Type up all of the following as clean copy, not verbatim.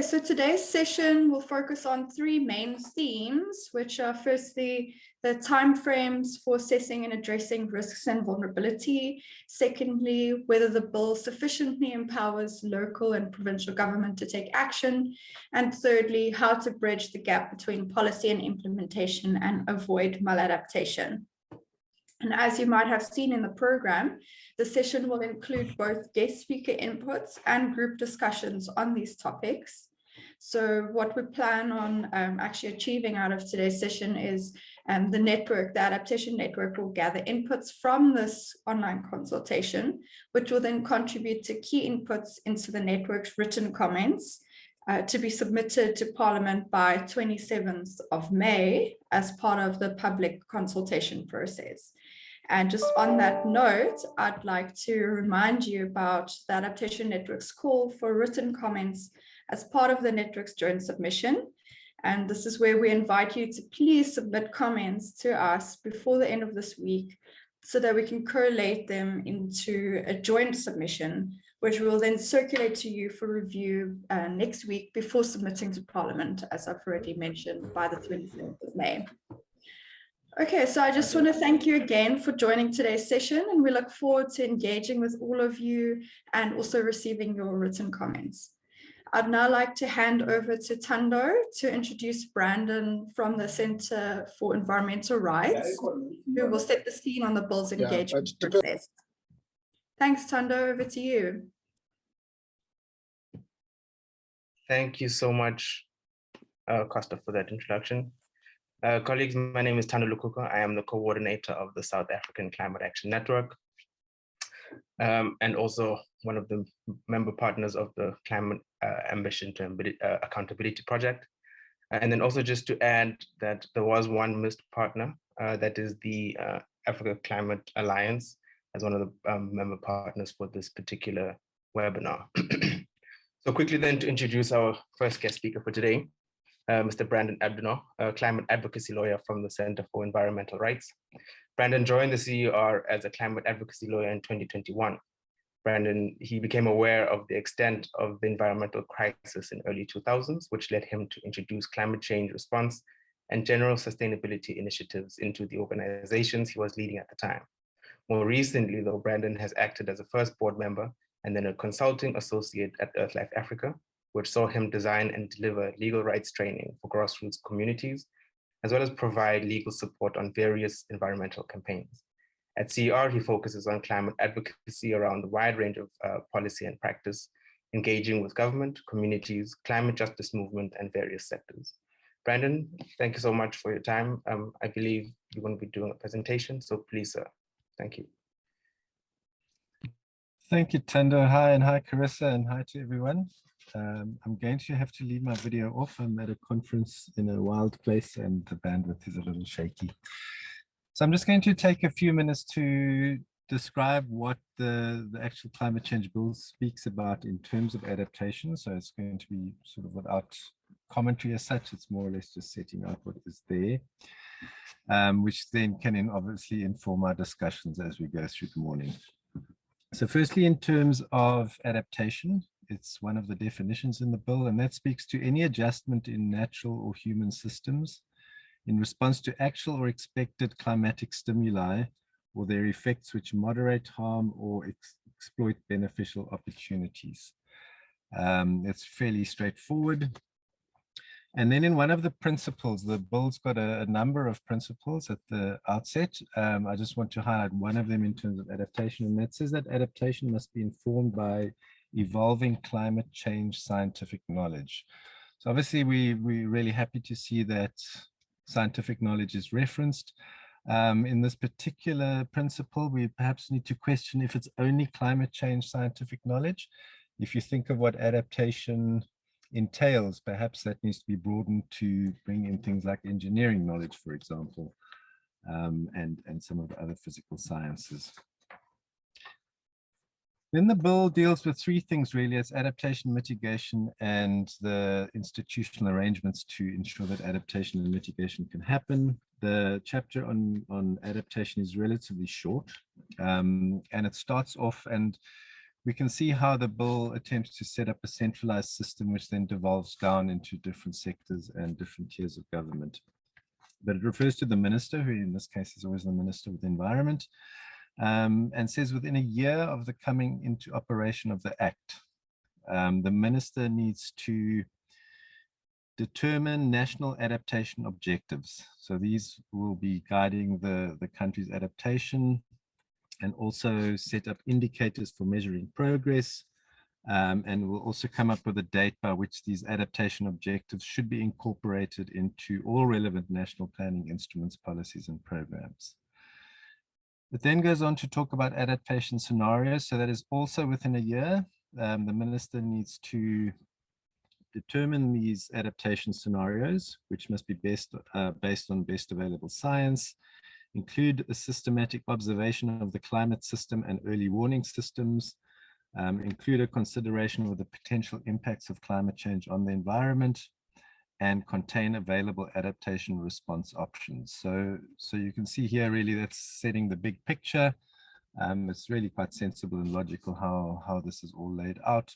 So today's session will focus on three main themes, which are firstly, the timeframes for assessing and addressing risks and vulnerability. Secondly, whether the bill sufficiently empowers local and provincial government to take action. And thirdly, how to bridge the gap between policy and implementation and avoid maladaptation. And as you might have seen in the program, the session will include both guest speaker inputs and group discussions on these topics. So what we plan on actually achieving out of today's session is the Adaptation Network will gather inputs from this online consultation, which will then contribute to key inputs into the network's written comments to be submitted to Parliament by 27th of May as part of the public consultation process. And just on that note, I'd like to remind you about the Adaptation Network's call for written comments as part of the network's joint submission. And this is where we invite you to please submit comments to us before the end of this week so that we can correlate them into a joint submission, which will then circulate to you for review next week before submitting to Parliament, as I've already mentioned, by the 27th of May. Okay, so I just want to thank you again for joining today's session, and we look forward to engaging with all of you and also receiving your written comments. I'd now like to hand over to Thando to introduce Brandon from the Centre for Environmental Rights, who will set the scene on the bill's engagement process. Thanks, Thando, over to you. Thank you so much, Costa, for that introduction. Colleagues, my name is Thando Lukuka. I am the coordinator of the South African Climate Action Network, and also one of the member partners of the Climate Ambition to Accountability Project. And then also just to add that there was one missed partner, that is the Africa Climate Alliance, as one of the member partners for this particular webinar. So quickly then to introduce our first guest speaker for today, Mr. Brandon Abdenow, a climate advocacy lawyer from the Center for Environmental Rights. Brandon joined the CER as a climate advocacy lawyer in 2021. Brandon, he became aware of the extent of the environmental crisis in early 2000s, which led him to introduce climate change response and general sustainability initiatives into the organizations he was leading at the time. More recently, though, Brandon has acted as a first board member and then a consulting associate at EarthLife Africa, which saw him design and deliver legal rights training for grassroots communities, as well as provide legal support on various environmental campaigns. At CER, he focuses on climate advocacy around a wide range of policy and practice, engaging with government, communities, climate justice movement, and various sectors. Brandon, thank you so much for your time. I believe you're going to be doing a presentation, so please, sir. Thank you. Thank you, Thando. Hi, and hi, Carissa, and hi to everyone. I'm going to have to leave my video off. I'm at a conference in a wild place and the bandwidth is a little shaky. So I'm just going to take a few minutes to describe what the actual climate change bill speaks about in terms of adaptation. So it's going to be sort of without commentary as such. It's more or less just setting out what is there, which then can obviously inform our discussions as we go through the morning. So firstly, in terms of adaptation, it's one of the definitions in the bill, and that speaks to any adjustment in natural or human systems in response to actual or expected climatic stimuli or their effects which moderate harm or exploit beneficial opportunities. It's fairly straightforward. And then in one of the principles, the bill's got a number of principles at the outset. I just want to highlight one of them in terms of adaptation, and that says that adaptation must be informed by evolving climate change scientific knowledge. So obviously we're really happy to see that scientific knowledge is referenced. In this particular principle, we perhaps need to question if it's only climate change scientific knowledge. If you think of what adaptation entails, perhaps that needs to be broadened to bring in things like engineering knowledge, for example, and some of the other physical sciences. Then the bill deals with three things really. It's adaptation, mitigation, and the institutional arrangements to ensure that adaptation and mitigation can happen. The chapter on adaptation is relatively short, and it starts off, and we can see how the bill attempts to set up a centralized system, which then devolves down into different sectors and different tiers of government. But it refers to the minister, who in this case is always the Minister of the Environment, and says within a year of the coming into operation of the Act, the minister needs to determine national adaptation objectives. So these will be guiding the country's adaptation, and also set up indicators for measuring progress, and will also come up with a date by which these adaptation objectives should be incorporated into all relevant national planning instruments, policies, and programs. It then goes on to talk about adaptation scenarios. So that is also within a year. The minister needs to determine these adaptation scenarios, which must be based on best available science, include a systematic observation of the climate system and early warning systems, include a consideration of the potential impacts of climate change on the environment, and contain available adaptation response options. So you can see here, really, that's setting the big picture. It's really quite sensible and logical how this is all laid out,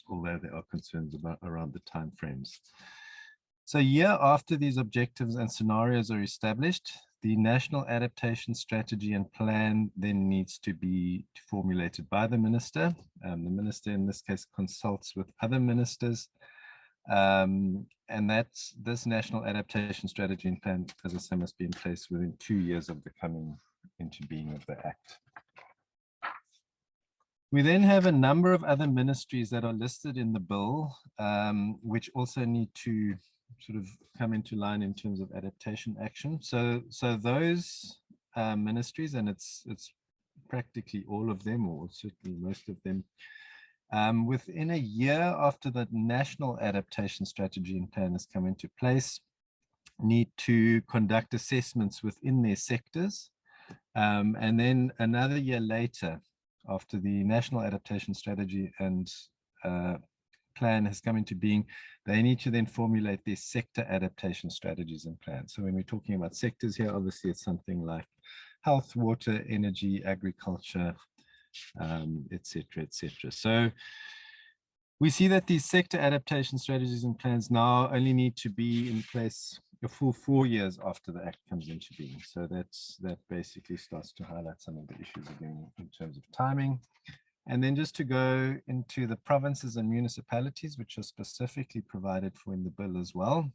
although there are concerns around the timeframes. So a year after these objectives and scenarios are established, the national adaptation strategy and plan then needs to be formulated by the minister. The minister in this case consults with other ministers, and this national adaptation strategy and plan, as I say, must be in place within 2 years of the coming into being of the Act. We then have a number of other ministries that are listed in the bill, which also need to sort of come into line in terms of adaptation action. So those ministries, and it's practically all of them, or certainly most of them, within a year after the national adaptation strategy and plan has come into place, need to conduct assessments within their sectors. And then another year later, after the national adaptation strategy and plan has come into being, they need to then formulate their sector adaptation strategies and plans. So when we're talking about sectors here, obviously it's something like health, water, energy, agriculture, et cetera, et cetera. So we see that these sector adaptation strategies and plans now only need to be in place a full 4 years after the Act comes into being. So that basically starts to highlight some of the issues again in terms of timing. And then just to go into the provinces and municipalities, which are specifically provided for in the bill as well.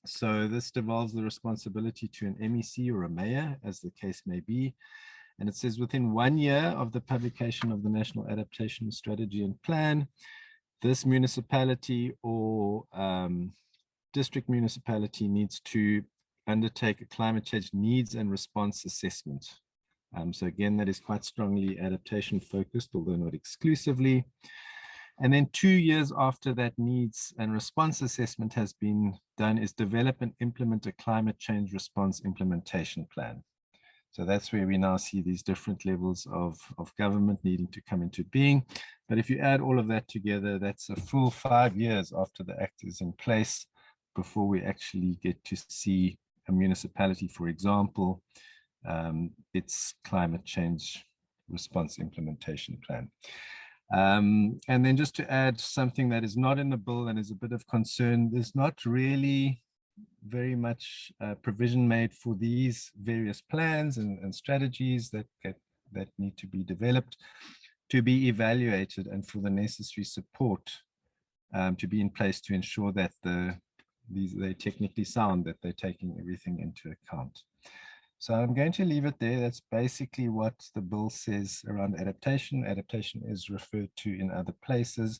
So this devolves the responsibility to an MEC or a mayor, as the case may be. And it says within 1 year of the publication of the National Adaptation Strategy and Plan, this municipality or district municipality needs to undertake a climate change needs and response assessment. So again, that is quite strongly adaptation focused, although not exclusively. And then 2 years after that needs and response assessment has been done is develop and implement a climate change response implementation plan. So that's where we now see these different levels of government needing to come into being. But if you add all of that together, that's a full 5 years after the Act is in place before we actually get to see a municipality, for example, its climate change response implementation plan. And then just to add something that is not in the bill and is a bit of concern, there's not really very much provision made for these various plans and strategies that need to be developed to be evaluated and for the necessary support to be in place to ensure that they're technically sound, that they're taking everything into account. So I'm going to leave it there. That's basically what the bill says around adaptation. Adaptation is referred to in other places,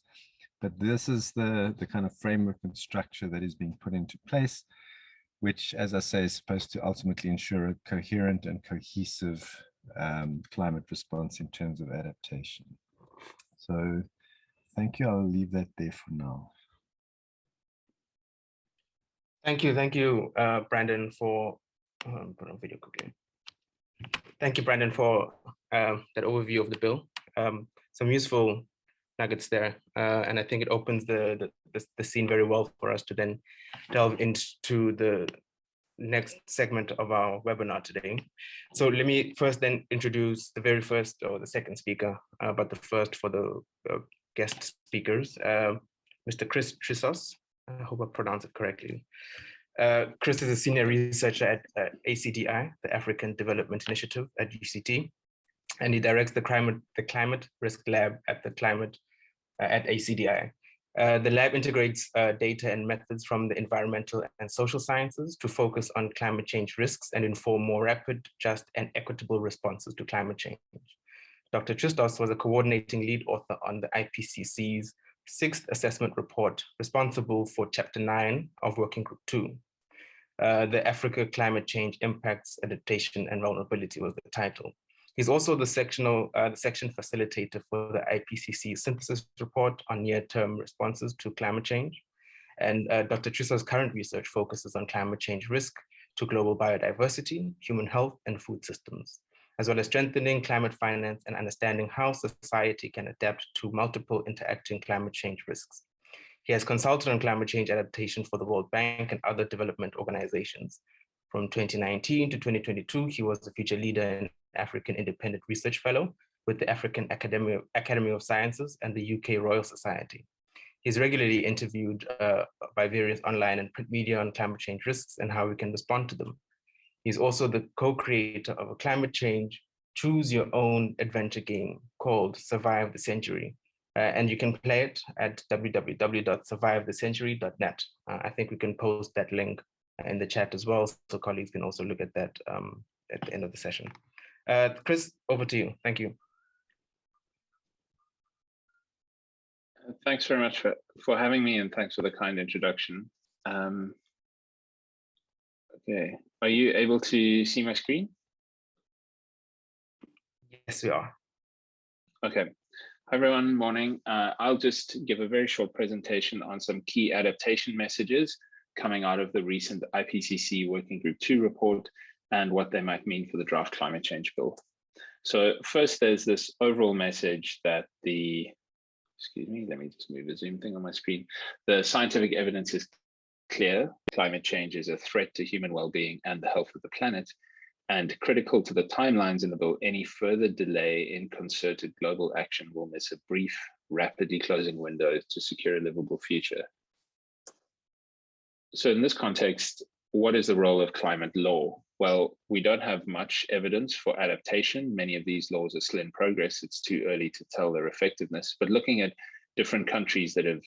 but this is the kind of framework and structure that is being put into place, which, as I say, is supposed to ultimately ensure a coherent and cohesive climate response in terms of adaptation. So thank you. I'll leave that there for now. Thank you, Brandon, for put on video quickly. Thank you, Brandon, for that overview of the bill. Some useful nuggets there, and I think it opens the scene very well for us to then delve into next segment of our webinar today. So let me first then introduce the very first or the second speaker, but the first for the guest speakers, Mr. Chris Trissos. I hope I pronounced it correctly. Chris is a senior researcher at ACDI, the African Development Initiative at UCT, and he directs the Climate Risk Lab at at ACDI. The lab integrates data and methods from the environmental and social sciences to focus on climate change risks and inform more rapid, just, and equitable responses to climate change. Dr. Tristos was a coordinating lead author on the IPCC's 6th assessment report, responsible for Chapter 9 of Working Group 2. The Africa Climate Change Impacts, Adaptation, and Vulnerability was the title. He's also the section facilitator for the IPCC synthesis report on near-term responses to climate change. And Dr. Trissos' current research focuses on climate change risk to global biodiversity, human health, and food systems, as well as strengthening climate finance and understanding how society can adapt to multiple interacting climate change risks. He has consulted on climate change adaptation for the World Bank and other development organizations. From 2019 to 2022, he was a feature leader in African Independent Research Fellow with the African Academy of Sciences and the UK Royal Society. He's regularly interviewed by various online and print media on climate change risks and how we can respond to them. He's also the co-creator of a climate change choose your own adventure game called Survive the Century. And you can play it at www.survivethecentury.net. I think we can post that link in the chat as well, so colleagues can also look at that at the end of the session. Chris, over to you. Thank you. Thanks very much for having me, and thanks for the kind introduction. Okay, are you able to see my screen? Yes, we are. Okay. Hi, everyone. Morning. I'll just give a very short presentation on some key adaptation messages coming out of the recent IPCC Working Group 2 report and what they might mean for the draft climate change bill. So first, there's this overall message that excuse me, let me just move the Zoom thing on my screen. The scientific evidence is clear. Climate change is a threat to human well-being and the health of the planet. And critical to the timelines in the bill, any further delay in concerted global action will miss a brief, rapidly closing window to secure a livable future. So in this context, what is the role of climate law? Well, we don't have much evidence for adaptation. Many of these laws are still in progress. It's too early to tell their effectiveness. But looking at different countries that have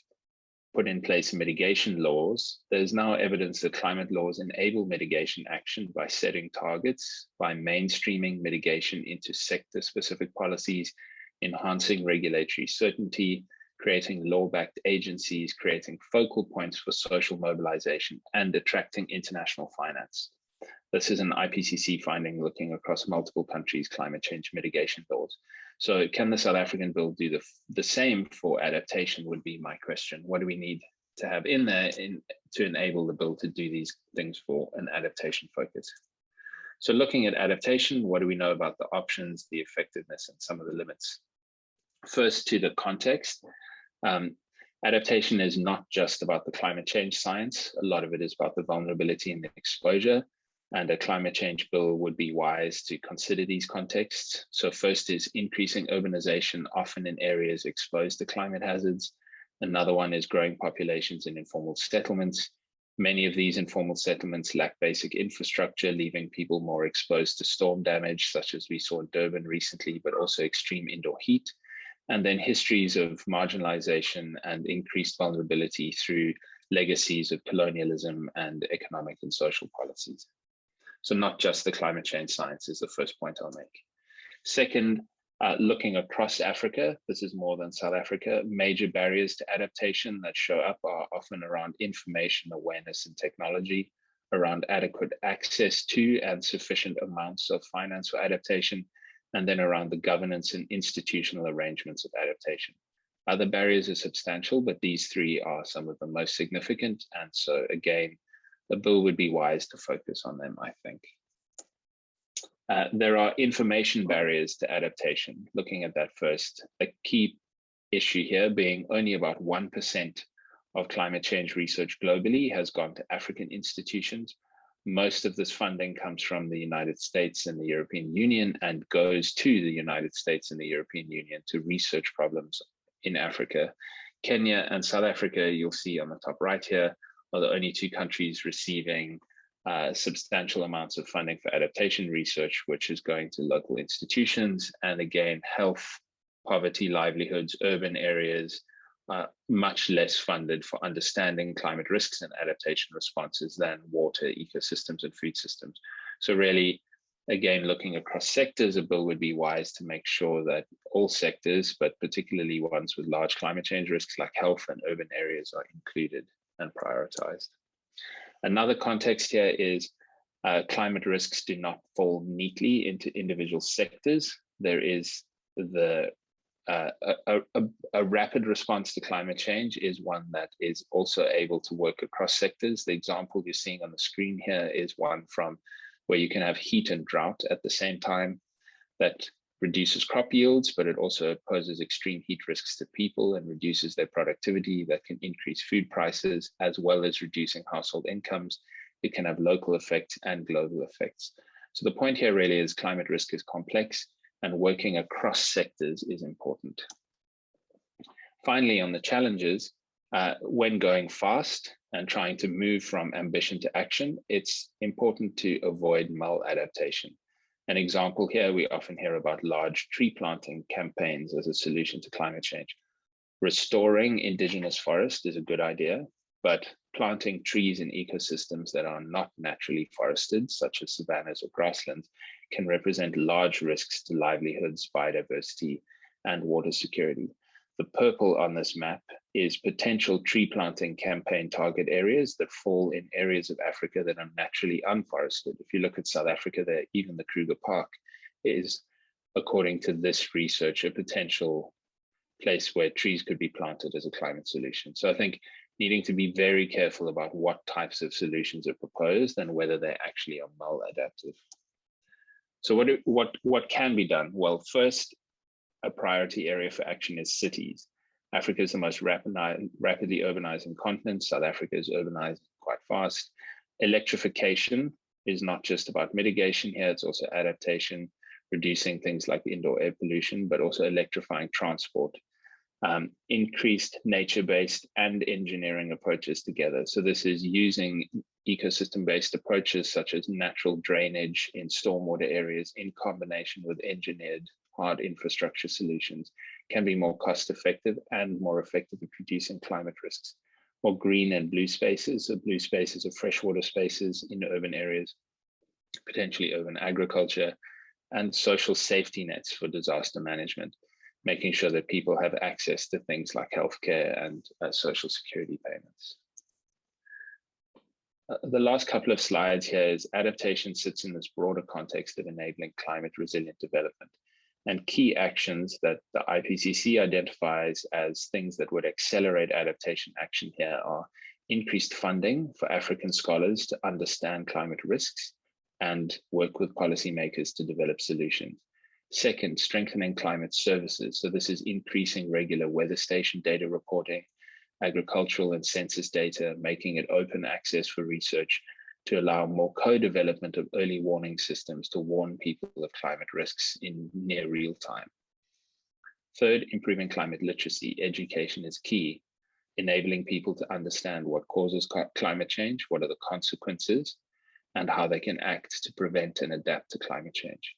put in place mitigation laws, there's now evidence that climate laws enable mitigation action by setting targets, by mainstreaming mitigation into sector-specific policies, enhancing regulatory certainty, creating law-backed agencies, creating focal points for social mobilization, and attracting international finance. This is an IPCC finding looking across multiple countries' climate change mitigation laws. So can the South African bill do the same for adaptation would be my question. What do we need to have in there to enable the bill to do these things for an adaptation focus? So looking at adaptation, what do we know about the options, the effectiveness, and some of the limits? First, to the context. Adaptation is not just about the climate change science. A lot of it is about the vulnerability and the exposure. And a climate change bill would be wise to consider these contexts. So first is increasing urbanization, often in areas exposed to climate hazards. Another one is growing populations in informal settlements. Many of these informal settlements lack basic infrastructure, leaving people more exposed to storm damage, such as we saw in Durban recently, but also extreme indoor heat. And then histories of marginalization and increased vulnerability through legacies of colonialism and economic and social policies. So not just the climate change science is the first point I'll make. Second, looking across Africa, this is more than South Africa, major barriers to adaptation that show up are often around information, awareness, and technology, around adequate access to and sufficient amounts of finance for adaptation, and then around the governance and institutional arrangements of adaptation. Other barriers are substantial, but these three are some of the most significant. And so again, the bill would be wise to focus on them, I think. There are information barriers to adaptation. Looking at that first, a key issue here being only about 1% of climate change research globally has gone to African institutions. Most of this funding comes from the United States and the European Union and goes to the United States and the European Union to research problems in Africa. Kenya and South Africa, you'll see on the top right here, are the only two countries receiving substantial amounts of funding for adaptation research, which is going to local institutions. And again, health, poverty, livelihoods, urban areas, much less funded for understanding climate risks and adaptation responses than water, ecosystems, and food systems. So really, again, looking across sectors, a bill would be wise to make sure that all sectors, but particularly ones with large climate change risks like health and urban areas, are included and prioritized. Another context here is climate risks do not fall neatly into individual sectors. There is a rapid response to climate change is one that is also able to work across sectors. The example you're seeing on the screen here is one from where you can have heat and drought at the same time. That reduces crop yields, but it also poses extreme heat risks to people and reduces their productivity. That can increase food prices, as well as reducing household incomes. It can have local effects and global effects. So the point here really is climate risk is complex, and working across sectors is important. Finally, on the challenges, when going fast and trying to move from ambition to action, it's important to avoid maladaptation. An example here, we often hear about large tree planting campaigns as a solution to climate change. Restoring indigenous forest is a good idea, but planting trees in ecosystems that are not naturally forested, such as savannas or grasslands, can represent large risks to livelihoods, biodiversity, and water security. The purple on this map is potential tree planting campaign target areas that fall in areas of Africa that are naturally unforested. If you look at South Africa there, even the Kruger Park is, according to this research, a potential place where trees could be planted as a climate solution. So I think needing to be very careful about what types of solutions are proposed and whether they actually are maladaptive. So what can be done? Well, first, a priority area for action is cities. Africa is the most rapidly urbanizing continent. South Africa is urbanizing quite fast. Electrification is not just about mitigation here, it's also adaptation, reducing things like indoor air pollution, but also electrifying transport. Increased nature-based and engineering approaches together. So this is using ecosystem-based approaches such as natural drainage in stormwater areas in combination with engineered hard infrastructure solutions can be more cost-effective and more effective at reducing climate risks. More green and blue spaces, so blue spaces are freshwater spaces in urban areas, potentially urban agriculture, and social safety nets for disaster management, making sure that people have access to things like healthcare and social security payments. The last couple of slides here is adaptation sits in this broader context of enabling climate resilient development. And key actions that the IPCC identifies as things that would accelerate adaptation action here are increased funding for African scholars to understand climate risks and work with policymakers to develop solutions. Second, strengthening climate services. So this is increasing regular weather station data reporting, agricultural and census data, making it open access for research to allow more co-development of early warning systems to warn people of climate risks in near real time. Third, improving climate literacy. Education is key, enabling people to understand what causes climate change, what are the consequences, and how they can act to prevent and adapt to climate change.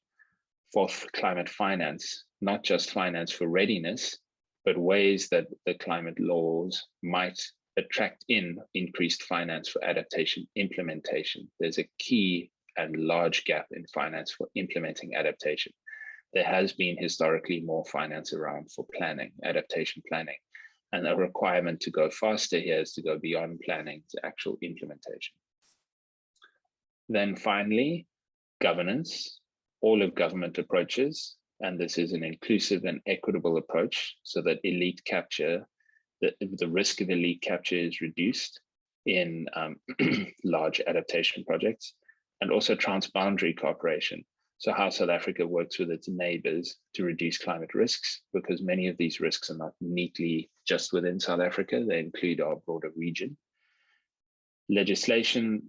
Fourth, climate finance, not just finance for readiness, but ways that the climate laws might attract in increased finance for adaptation implementation. There's a key and large gap in finance for implementing adaptation. There has been historically more finance around for planning, adaptation planning, and a requirement to go faster here is to go beyond planning to actual implementation. Then finally, governance, all of government approaches, and this is an inclusive and equitable approach so that elite capture, the risk of elite capture is reduced in large adaptation projects, and also transboundary cooperation. So how South Africa works with its neighbors to reduce climate risks, because many of these risks are not neatly just within South Africa, they include our broader region. Legislation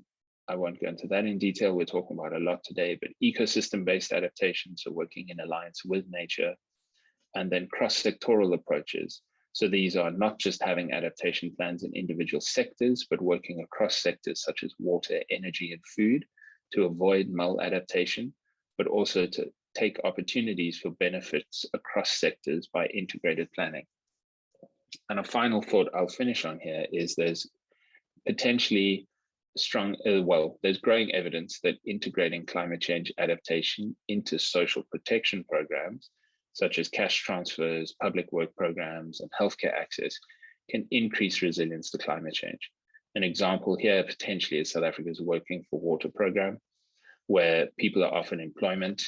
I won't go into that in detail. We're talking about a lot today, but ecosystem-based adaptation, so working in alliance with nature, and then cross-sectoral approaches. So these are not just having adaptation plans in individual sectors, but working across sectors such as water, energy, and food to avoid maladaptation, but also to take opportunities for benefits across sectors by integrated planning. And a final thought I'll finish on here is there's potentially strong, there's growing evidence that integrating climate change adaptation into social protection programs, such as cash transfers, public work programs, and healthcare access, can increase resilience to climate change. An example here potentially is South Africa's Working for Water program, where people are offered employment.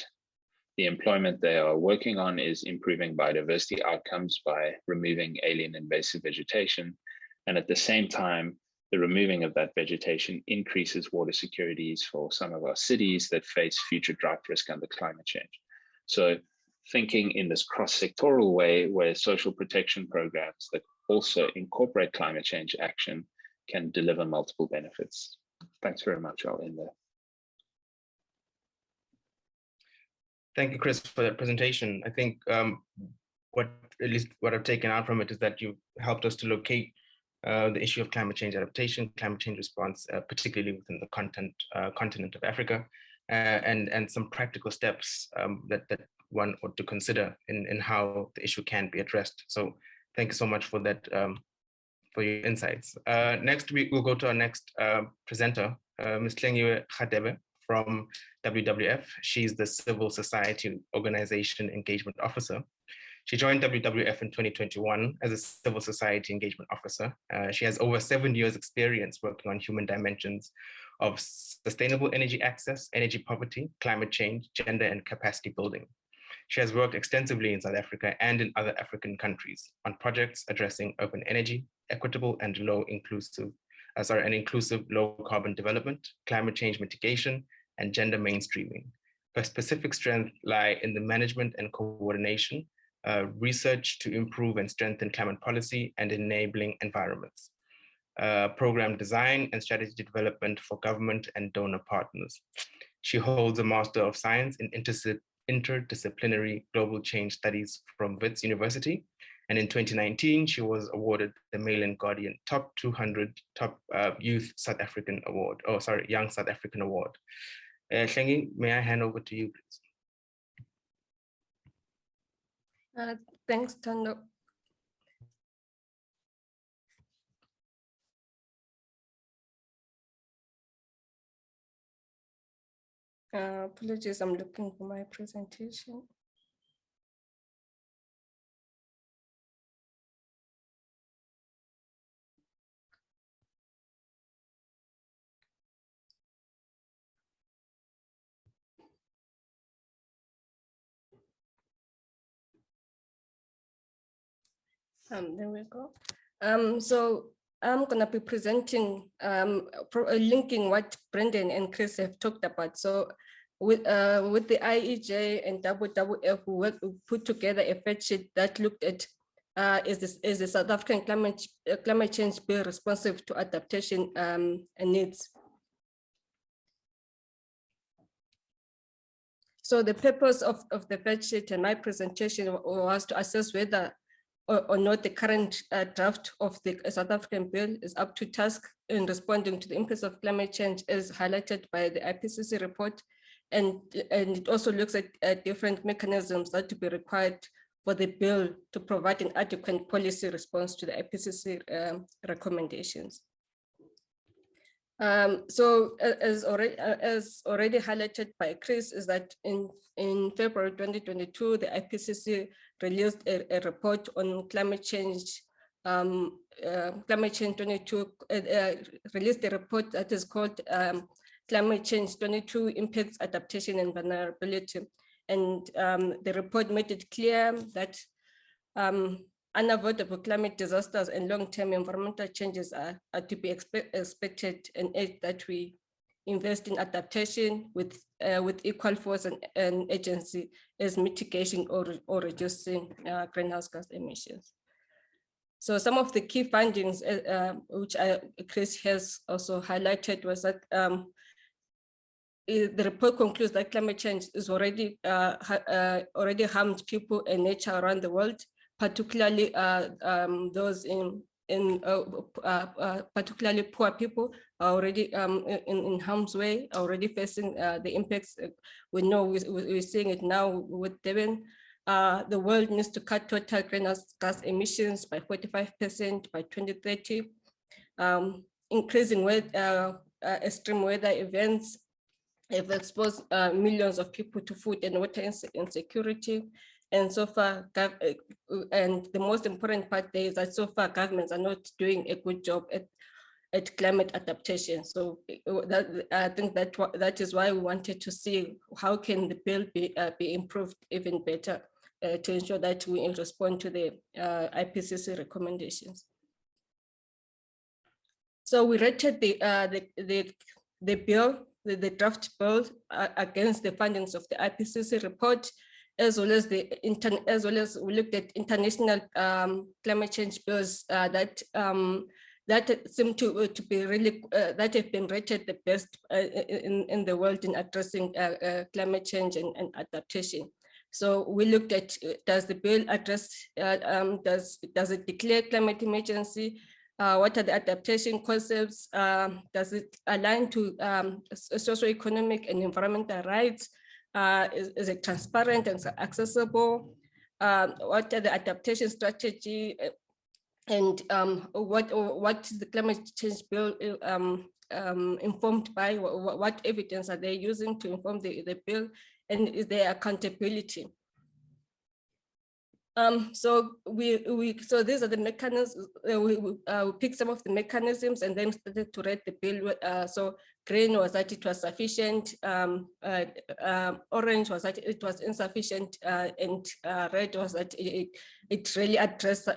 The employment they are working on is improving biodiversity outcomes by removing alien invasive vegetation. And at the same time, the removing of that vegetation increases water securities for some of our cities that face future drought risk under climate change. So thinking in this cross-sectoral way where social protection programs that also incorporate climate change action can deliver multiple benefits. Thanks very much. I'll end there. Thank you, Chris, for that presentation. I think what I've taken out from it is that you helped us to locate the issue of climate change adaptation, climate change response, particularly within the continent of Africa, and some practical steps that one ought to consider in how the issue can be addressed. So thank you so much for that, for your insights. Next week, we'll go to our next presenter, Ms. Tlengiwe Khadebe from WWF. She's the Civil Society Organization Engagement Officer. She joined WWF in 2021 as a Civil Society Engagement Officer. She has over 7 years experience working on human dimensions of sustainable energy access, energy poverty, climate change, gender, and capacity building. She has worked extensively in South Africa and in other African countries on projects addressing urban energy, equitable and inclusive low carbon development, climate change mitigation, and gender mainstreaming. Her specific strengths lie in the management and coordination, research to improve and strengthen climate policy and enabling environments, program design and strategy development for government and donor partners. She holds a Master of Science in Interdisciplinary Global Change Studies from Wits University. And in 2019, she was awarded the Mail and Guardian Top 200 Youth South African Award, Young South African Award. Hlengi, may I hand over to you, please? Thanks, Tando. Apologies, I'm looking for my presentation. There we go. So I'm going to be presenting, linking what Brendan and Chris have talked about. So with the IEJ and WWF, we put together a fact sheet that looked at is the South African climate change bill responsive to adaptation needs. So the purpose of the fact sheet and my presentation was to assess whether or not the current draft of the South African bill is up to task in responding to the impacts of climate change as highlighted by the IPCC report. And it also looks at different mechanisms that to be required for the bill to provide an adequate policy response to the IPCC recommendations. So as already highlighted by Chris, is that in February 2022, the IPCC released a report on climate change. Climate Change 22 released a report that is called Climate Change 22 Impacts, Adaptation and Vulnerability. And the report made it clear that unavoidable climate disasters and long-term environmental changes are to be expected, and that we invest in adaptation with equal force and agency as mitigation or reducing greenhouse gas emissions. So some of the key findings, which Chris has also highlighted, was that the report concludes that climate change is already harmed people and nature around the world, particularly those in particularly poor people are already in harm's way, already facing the impacts. We know we're seeing it now with Devon. The world needs to cut total greenhouse gas emissions by 45% by 2030. Increasing extreme weather events have exposed millions of people to food and water insecurity. And so far, and the most important part there is that so far governments are not doing a good job at climate adaptation. So I think that is why we wanted to see how can the bill be improved even better to ensure that we respond to the IPCC recommendations. So we rated the bill, the draft bill against the findings of the IPCC report, as well as we looked at international climate change bills that seem to be really that have been rated the best in the world in addressing climate change and adaptation. So we looked at, does the bill address, does it declare climate emergency? What are the adaptation concepts? Does it align to socioeconomic and environmental rights? Is it transparent and accessible? What are the adaptation strategy? And what is the climate change bill informed by? What evidence are they using to inform the bill? And is there accountability? So these are the mechanisms. We picked some of the mechanisms and then started to rate the bill. So green was that it was sufficient, orange was that it was insufficient, and red was that it really addressed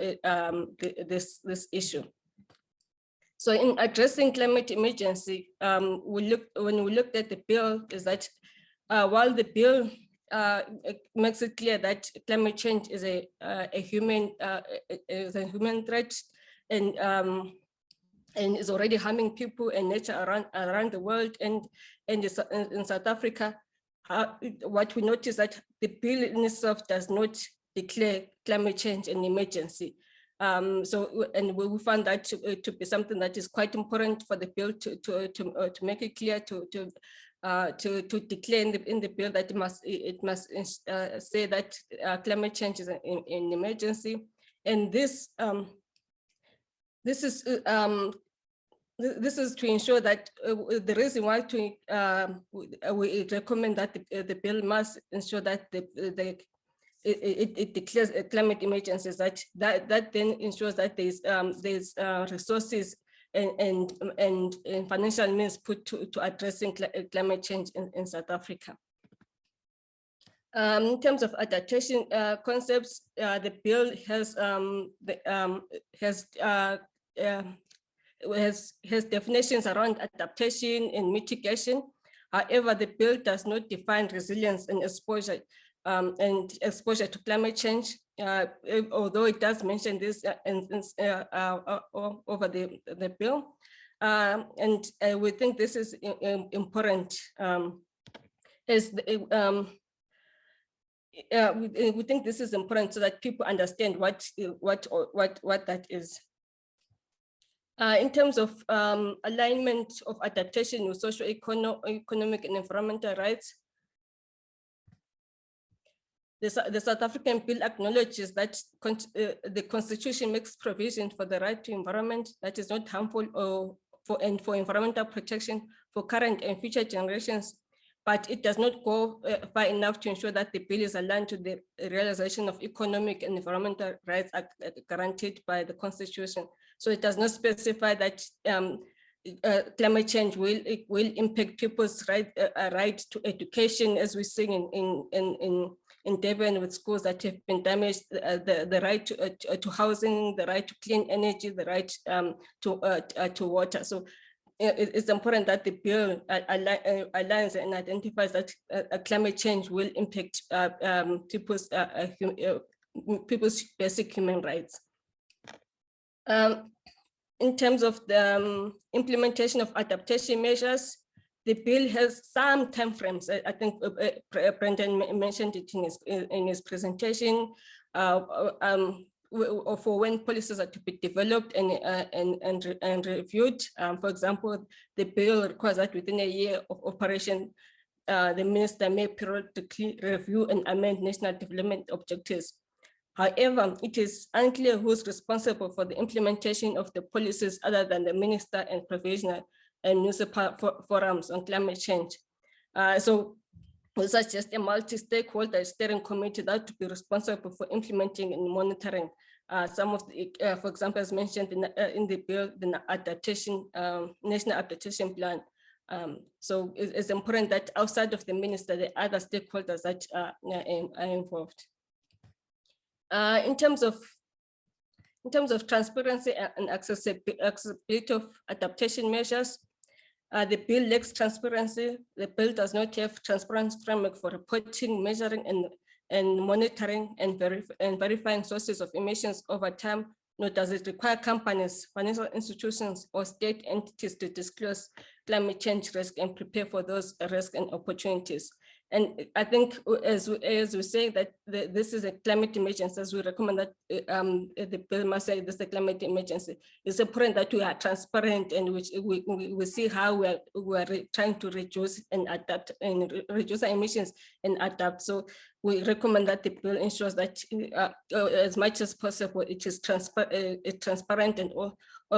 this issue. So in addressing climate emergency, when we looked at the bill, is that while the bill makes it clear that climate change is a human threat and is already harming people and nature around the world, and in South Africa, what we notice that the bill in itself does not declare climate change an emergency. And we found that to be something that is quite important for the bill to make it clear to declare in the bill that it must say that climate change is an emergency, and this is to ensure that the reason why we recommend that the bill must ensure that it declares a climate emergency, that then ensures that there's resources and financial means put to addressing climate change in South Africa. In terms of adaptation concepts, the bill has definitions around adaptation and mitigation. However, the bill does not define resilience and exposure to climate change, although it does mention this over the bill. And we think this is important we think this is important so that people understand what that is. In terms of alignment of adaptation with socio-economic and environmental rights, the South African bill acknowledges that the Constitution makes provision for the right to environment that is not harmful for environmental protection for current and future generations, but it does not go far enough to ensure that the bill is aligned to the realization of economic and environmental rights guaranteed by the Constitution. So it does not specify that climate change will impact people's right to education, as we're seeing in Durban with schools that have been damaged, the right to housing, the right to clean energy, the right to water. So it's important that the bill aligns and identifies that climate change will impact people's basic human rights. In terms of the implementation of adaptation measures, the bill has some timeframes. I think Brendan mentioned it in his presentation, for when policies are to be developed and reviewed. For example, the bill requires that within a year of operation, the minister may periodically review and amend national development objectives. However, it is unclear who's responsible for the implementation of the policies other than the minister and provincial and municipal forums on climate change. So we suggest a multi-stakeholder steering committee that to be responsible for implementing and monitoring some of the, for example, as mentioned in the bill, the adaptation, national adaptation plan. So it's important that outside of the minister, the other stakeholders that are involved. In terms of transparency and accessibility of adaptation measures, the bill lacks transparency. The bill does not have transparent framework for reporting, measuring, and monitoring and verifying sources of emissions over time, nor does it require companies, financial institutions, or state entities to disclose climate change risk and prepare for those risks and opportunities. And I think as we say that this is a climate emergency, as we recommend that the bill must say this is a climate emergency, it's important that we are transparent and we see how we are trying to reduce and adapt and reduce our emissions and adapt. So we recommend that the bill ensures that as much as possible, it is transparent and all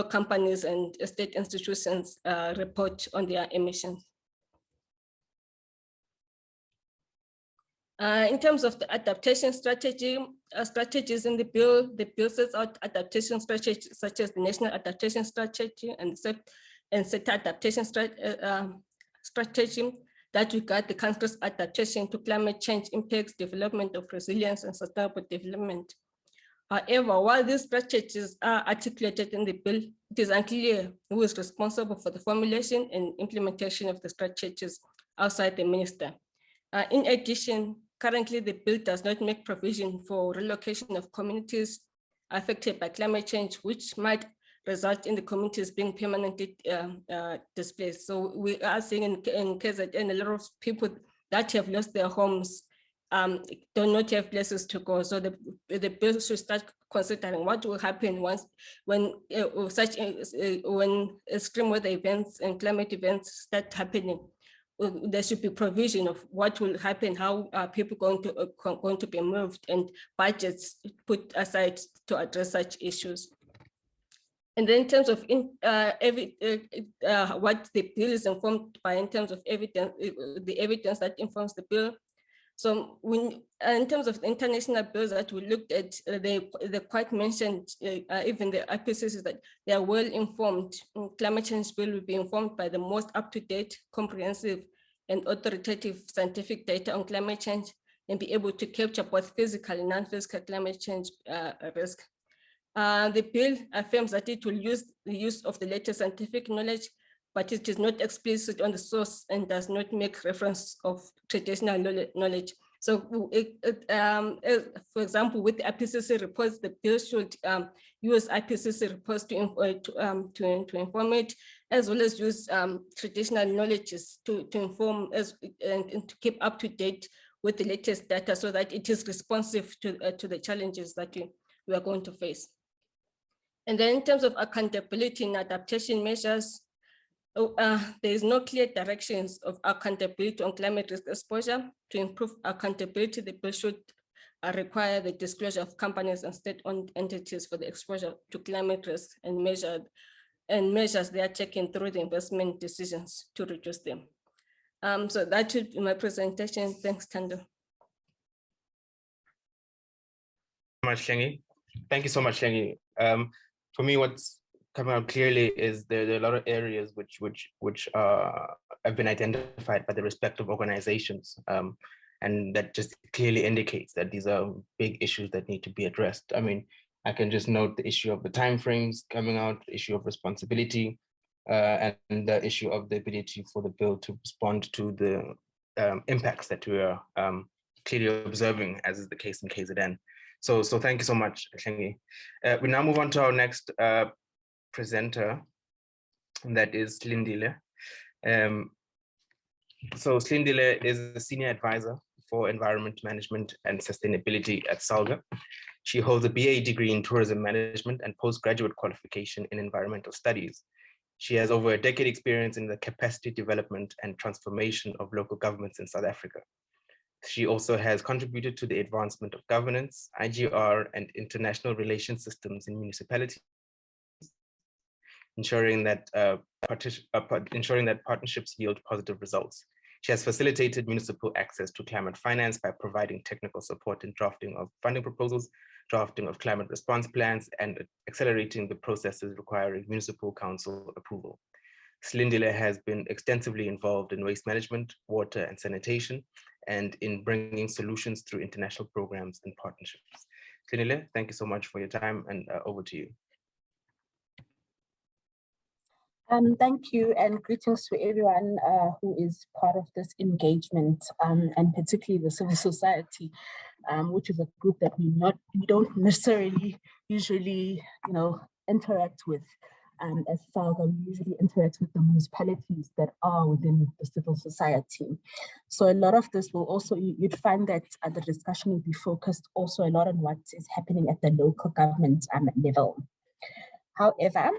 companies and state institutions report on their emissions. In terms of the adaptation strategies in the bill sets out adaptation strategies such as the National Adaptation Strategy and Sector Adaptation Strategy that regard the country's adaptation to climate change impacts, development of resilience and sustainable development. However, while these strategies are articulated in the bill, it is unclear who is responsible for the formulation and implementation of the strategies outside the minister. In addition, currently the bill does not make provision for relocation of communities affected by climate change, which might result in the communities being permanently displaced. So we are seeing in KZN a lot of people that have lost their homes do not have places to go. So the bill should start considering what will happen when extreme weather events and climate events start happening. There should be provision of what will happen, how are people going to be moved, and budgets put aside to address such issues. And then in terms of what the bill is informed by in terms of evidence, the evidence that informs the bill. So in terms of the international bills that we looked at, they quite mentioned, even the IPCC, that they are well informed. Climate change bill will be informed by the most up-to-date, comprehensive and authoritative scientific data on climate change and be able to capture both physical and non-physical climate change risk. The bill affirms that it will use the use of the latest scientific knowledge, but it is not explicit on the source and does not make reference of traditional knowledge. So, for example, with the IPCC reports, the bill should use IPCC reports to inform it, as well as use traditional knowledges to inform and to keep up to date with the latest data, so that it is responsive to the challenges that we are going to face. And then in terms of accountability and adaptation measures, there is no clear directions of accountability on climate risk exposure. To improve accountability, the bill should require the disclosure of companies and state-owned entities for the exposure to climate risk and measures they are taking through the investment decisions to reduce them. So that should be my presentation. Thanks, Tando. Thank you so much, Shengi. For me, what's coming out clearly is there are a lot of areas which have been identified by the respective organizations, and that just clearly indicates that these are big issues that need to be addressed. I mean, I can just note the issue of the timeframes coming out, the issue of responsibility, and the issue of the ability for the bill to respond to the impacts that we are clearly observing, as is the case in KZN. So thank you so much, Shengi. We now move on to our next presenter, that is Lindile. So Slindile is a senior advisor for environment management and sustainability at SALGA. She holds a BA degree in tourism management and postgraduate qualification in environmental studies. She has over a decade experience in the capacity development and transformation of local governments in South Africa. She also has contributed to the advancement of governance, IGR, and international relations systems in municipalities, ensuring that partnerships yield positive results. She has facilitated municipal access to climate finance by providing technical support in drafting of funding proposals, drafting of climate response plans, and accelerating the processes requiring municipal council approval. Slindile has been extensively involved in waste management, water and sanitation, and in bringing solutions through international programs and partnerships. Slindile, thank you so much for your time, and over to you. Thank you, and greetings to everyone who is part of this engagement, and particularly the civil society, which is a group that we don't necessarily usually, interact with. As SALGA, we usually interact with the municipalities that are within the civil society. So a lot of this will also, you'd find that the discussion will be focused also a lot on what is happening at the local government level. However,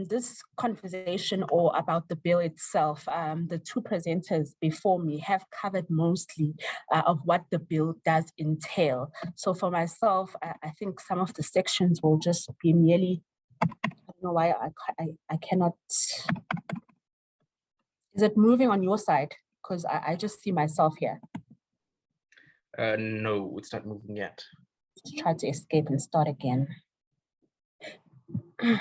this conversation or about the bill itself, the two presenters before me have covered mostly of what the bill does entail. So for myself, I think some of the sections will just be merely, I don't know why I cannot. Is it moving on your side? Because I just see myself here. No, it's not moving yet. Let's try to escape and start again. Okay,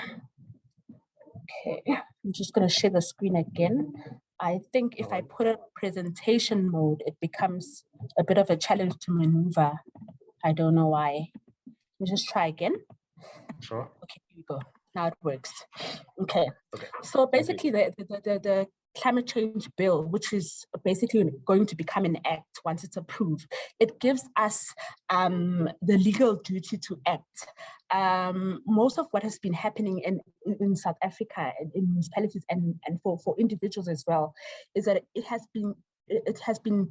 I'm just going to share the screen again. I think if I put it presentation mode, it becomes a bit of a challenge to maneuver. I don't know why. Let me just try again. Sure. Okay, here we go. Now it works. Okay. So basically the climate change bill, which is basically going to become an act once it's approved, it gives us the legal duty to act. Most of what has been happening in South Africa, in municipalities and for individuals as well, is that it has been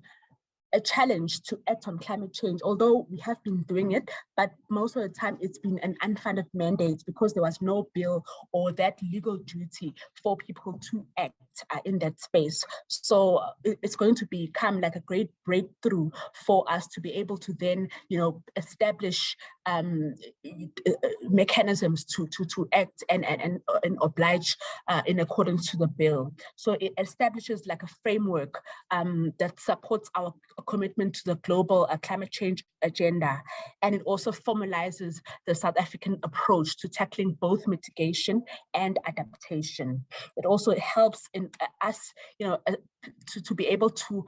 a challenge to act on climate change, although we have been doing it, but most of the time it's been an unfunded mandate because there was no bill or that legal duty for people to act in that space. So it's going to become like a great breakthrough for us to be able to then, establish mechanisms to act and oblige in accordance to the bill. So it establishes like a framework that supports our commitment to the global climate change agenda. And it also formalizes the South African approach to tackling both mitigation and adaptation. It also helps in us, to be able to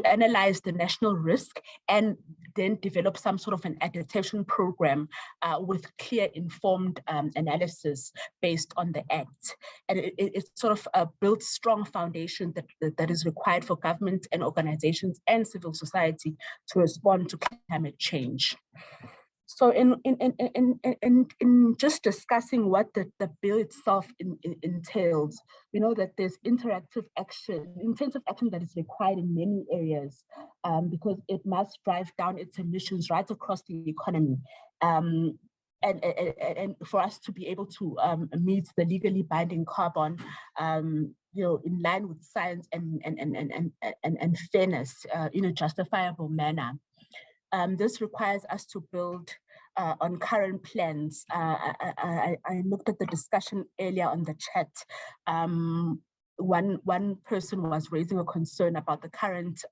analyze the national risk and then develop some sort of an adaptation program with clear informed analysis based on the act. And it sort of builds strong foundation that is required for government and organizations and civil society to respond to climate change. So in just discussing what the bill itself entails, we know that there's intensive action that is required in many areas because it must drive down its emissions right across the economy. And for us to be able to meet the legally binding carbon, in line with science and fairness in a justifiable manner. This requires us to build on current plans. I looked at the discussion earlier on the chat. One person was raising a concern about the current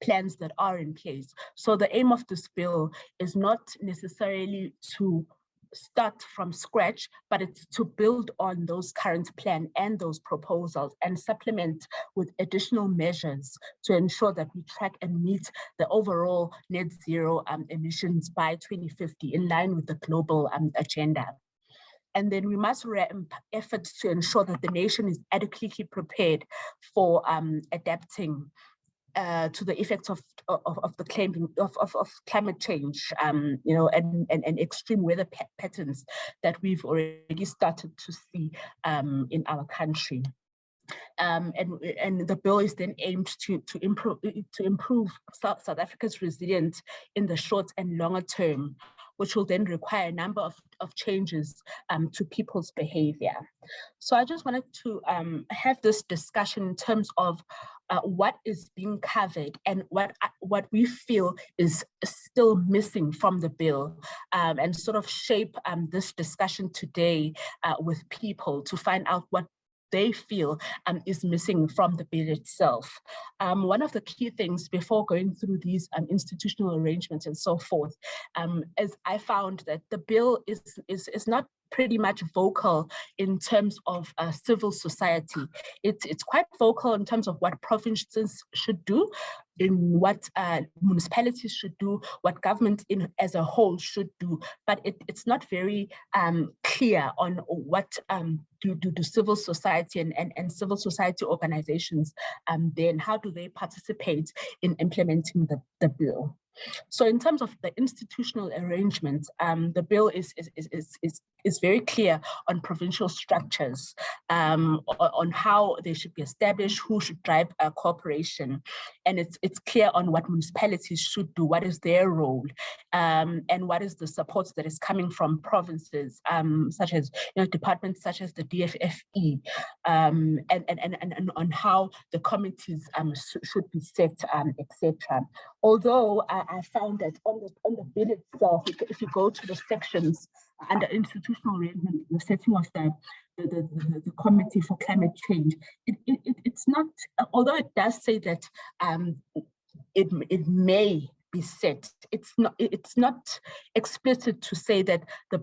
plans that are in place. So the aim of this bill is not necessarily to start from scratch, but it's to build on those current plans and those proposals and supplement with additional measures to ensure that we track and meet the overall net zero emissions by 2050 in line with the global agenda. And then we must ramp efforts to ensure that the nation is adequately prepared for adapting to the effects of climate change, and extreme weather patterns that we've already started to see in our country. And the bill is then aimed to improve South Africa's resilience in the short and longer term, which will then require a number of changes to people's behavior. So I just wanted to have this discussion in terms of what is being covered and what we feel is still missing from the bill, and sort of shape this discussion today with people to find out what they feel is missing from the bill itself. One of the key things before going through these institutional arrangements and so forth, is I found that the bill is not pretty much vocal in terms of civil society. It's quite vocal in terms of what provinces should do, in what municipalities should do, what government as a whole should do, but it's not very clear on what do civil society and civil society organizations, then how do they participate in implementing the bill. So in terms of the institutional arrangements, the bill is very clear on provincial structures, on how they should be established, who should drive cooperation, and it's clear on what municipalities should do, what is their role, and what is the support that is coming from provinces, such as departments such as the DFFE, and on how the committees should be set, etc. Although I found that on the bill itself, if you go to the sections under institutional arrangement, the setting of the Committee for Climate Change, it's not, although it does say that it may be set, it's not explicit to say that the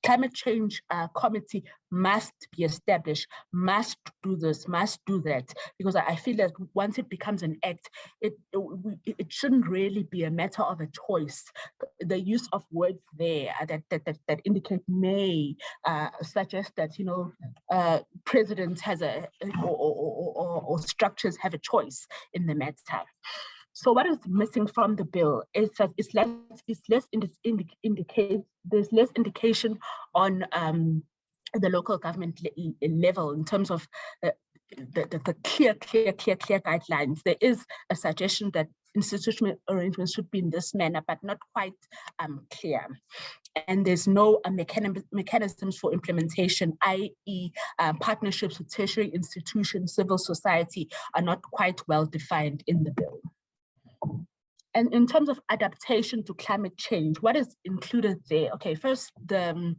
Climate Change Committee must be established, must do this, must do that, because I feel that once it becomes an act, it shouldn't really be a matter of a choice. The use of words there that indicate may suggest that president has or structures have a choice in the matter. So what is missing from the bill is that there's less indication on the local government level in terms of the clear guidelines. There is a suggestion that institutional arrangements should be in this manner, but not quite clear. And there's no mechanisms for implementation, i.e. Partnerships with tertiary institutions, civil society are not quite well defined in the bill. And in terms of adaptation to climate change, what is included there? Okay, first, the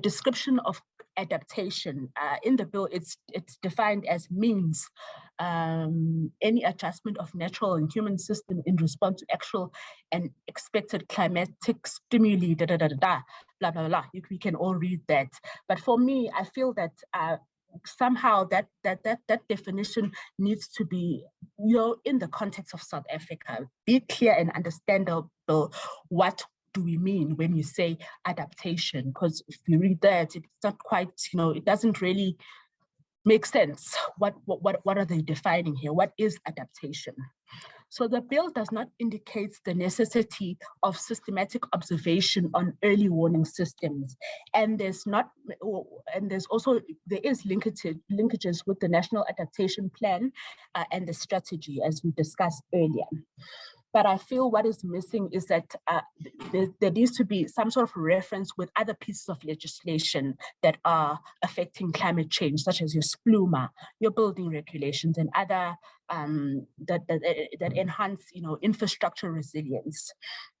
description of adaptation in the bill, it's defined as means any adjustment of natural and human system in response to actual and expected climatic stimuli, blah, blah, blah. We can all read that. But for me, I feel that somehow that definition needs to be, in the context of South Africa, be clear and understandable. What do we mean when you say adaptation? Because if you read that, it's not quite, it doesn't really make sense. What are they defining here? What is adaptation? So the bill does not indicate the necessity of systematic observation on early warning systems. And there is linkages with the National Adaptation Plan and the strategy, as we discussed earlier. But I feel what is missing is that there needs to be some sort of reference with other pieces of legislation that are affecting climate change, such as your SPLUMA, your building regulations, and other that enhance, infrastructure resilience.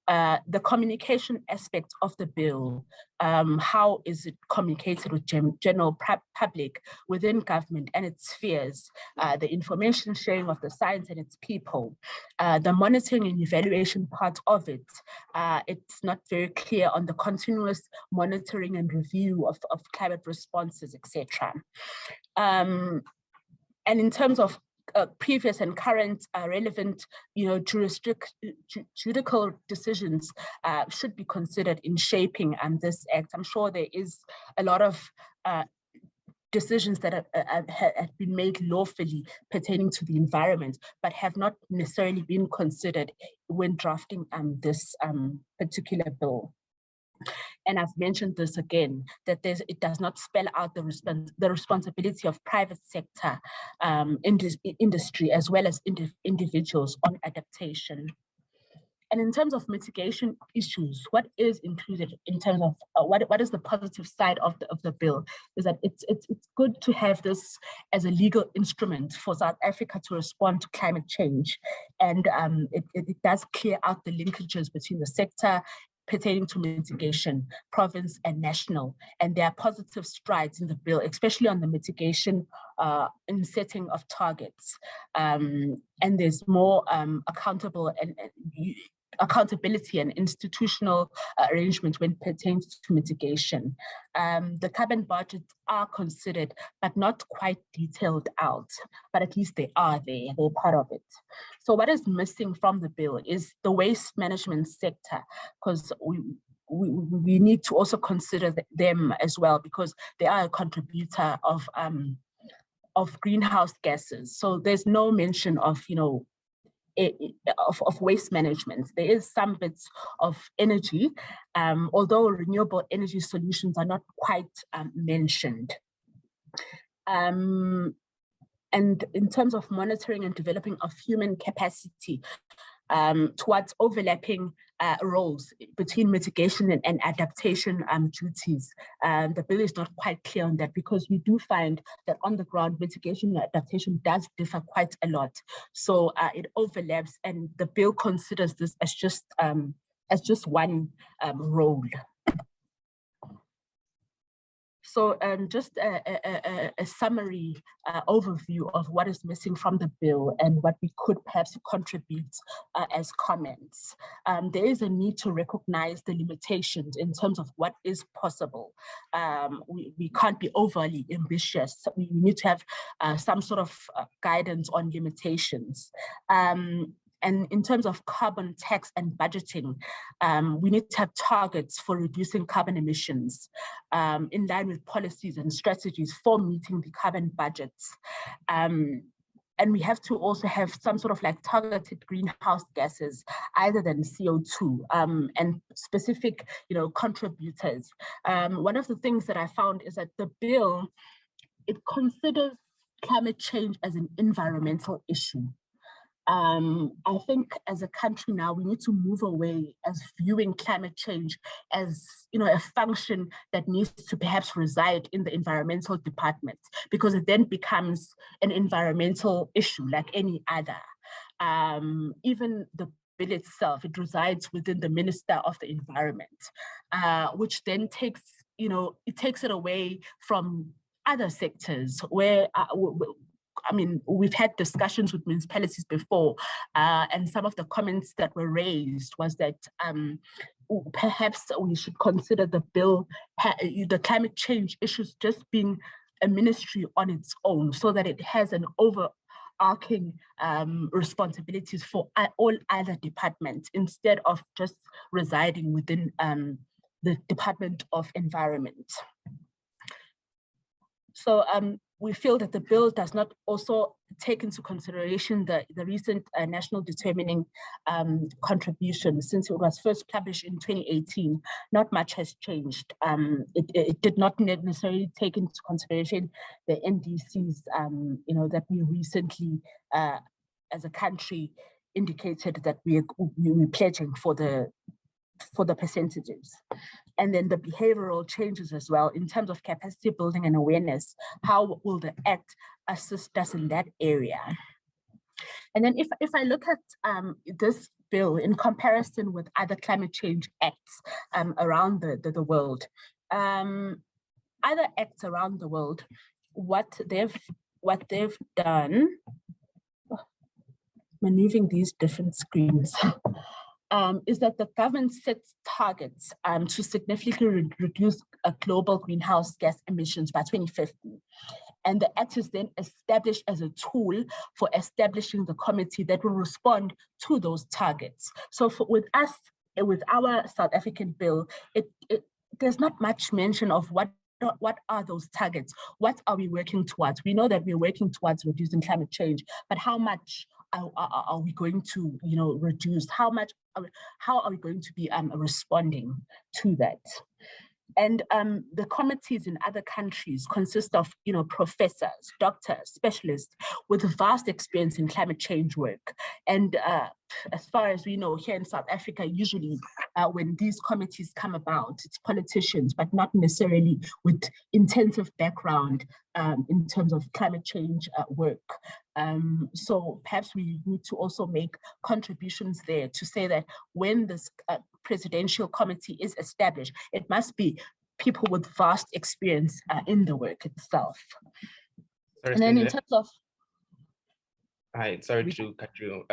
The communication aspect of the bill, how is it communicated with general public within government and its spheres, the information sharing of the science and its people, the monitoring and evaluation part of it, it's not very clear on the continuous monitoring and review of climate responses, etc. And in terms of previous and current relevant, judicial decisions should be considered in shaping this act. I'm sure there is a lot of decisions that have been made lawfully pertaining to the environment, but have not necessarily been considered when drafting this particular bill. And I've mentioned this again, that it does not spell out the responsibility of private sector industry as well as individuals on adaptation. And in terms of mitigation issues, what is included in terms of what is the positive side of the bill is that it's good to have this as a legal instrument for South Africa to respond to climate change. And it does clear out the linkages between the sector pertaining to mitigation, province and national. And there are positive strides in the bill, especially on the mitigation in setting of targets. And there's more accountability and institutional arrangement when it pertains to mitigation. The carbon budgets are considered, but not quite detailed out, but at least they are there, they're part of it. So what is missing from the bill is the waste management sector, because we need to also consider them as well, because they are a contributor of greenhouse gases. So there's no mention of, of waste management. There is some bits of energy, although renewable energy solutions are not quite mentioned. And in terms of monitoring and developing of human capacity towards overlapping roles between mitigation and adaptation duties. The bill is not quite clear on that, because we do find that on the ground, mitigation and adaptation does differ quite a lot. So it overlaps, and the bill considers this as just one role. So just a summary overview of what is missing from the bill and what we could perhaps contribute as comments. There is a need to recognize the limitations in terms of what is possible. We can't be overly ambitious. We need to have some sort of guidance on limitations. And in terms of carbon tax and budgeting, we need to have targets for reducing carbon emissions in line with policies and strategies for meeting the carbon budgets. And we have to also have some sort of targeted greenhouse gases, other than CO2, and specific, contributors. One of the things that I found is that the bill, it considers climate change as an environmental issue. I think as a country now, we need to move away as viewing climate change as, a function that needs to perhaps reside in the environmental department, because it then becomes an environmental issue like any other. Even the bill itself, it resides within the Minister of the Environment, which then takes, it takes it away from other sectors where, we've had discussions with municipalities before, and some of the comments that were raised was that perhaps we should consider the bill, the climate change issues just being a ministry on its own, so that it has an overarching responsibilities for all other departments, instead of just residing within the Department of Environment. So we feel that the bill does not also take into consideration the recent national determining contribution. Since it was first published in 2018, not much has changed. It did not necessarily take into consideration the NDCs, that we recently, as a country, indicated that we're pledging for the percentages. And then the behavioral changes as well, in terms of capacity building and awareness. How will the Act assist us in that area? And then if I look at this bill in comparison with other climate change acts around the world, other acts around the world, what they've done, maneuvering these different screens, is that the government sets targets to significantly reduce global greenhouse gas emissions by 2050. And the Act is then established as a tool for establishing the committee that will respond to those targets. So with us, with our South African bill, there's not much mention of what are those targets? What are we working towards? We know that we're working towards reducing climate change, but how much are we going to, reduce? How are we going to be responding to that? And the committees in other countries consist of, professors, doctors, specialists with vast experience in climate change work. And as far as we know, here in South Africa, usually when these committees come about, it's politicians, but not necessarily with intensive background in terms of climate change work. So perhaps we need to also make contributions there to say that when this presidential committee is established, it must be people with vast experience in the work itself. Sorry, and then in terms of... Hi, sorry to cut you.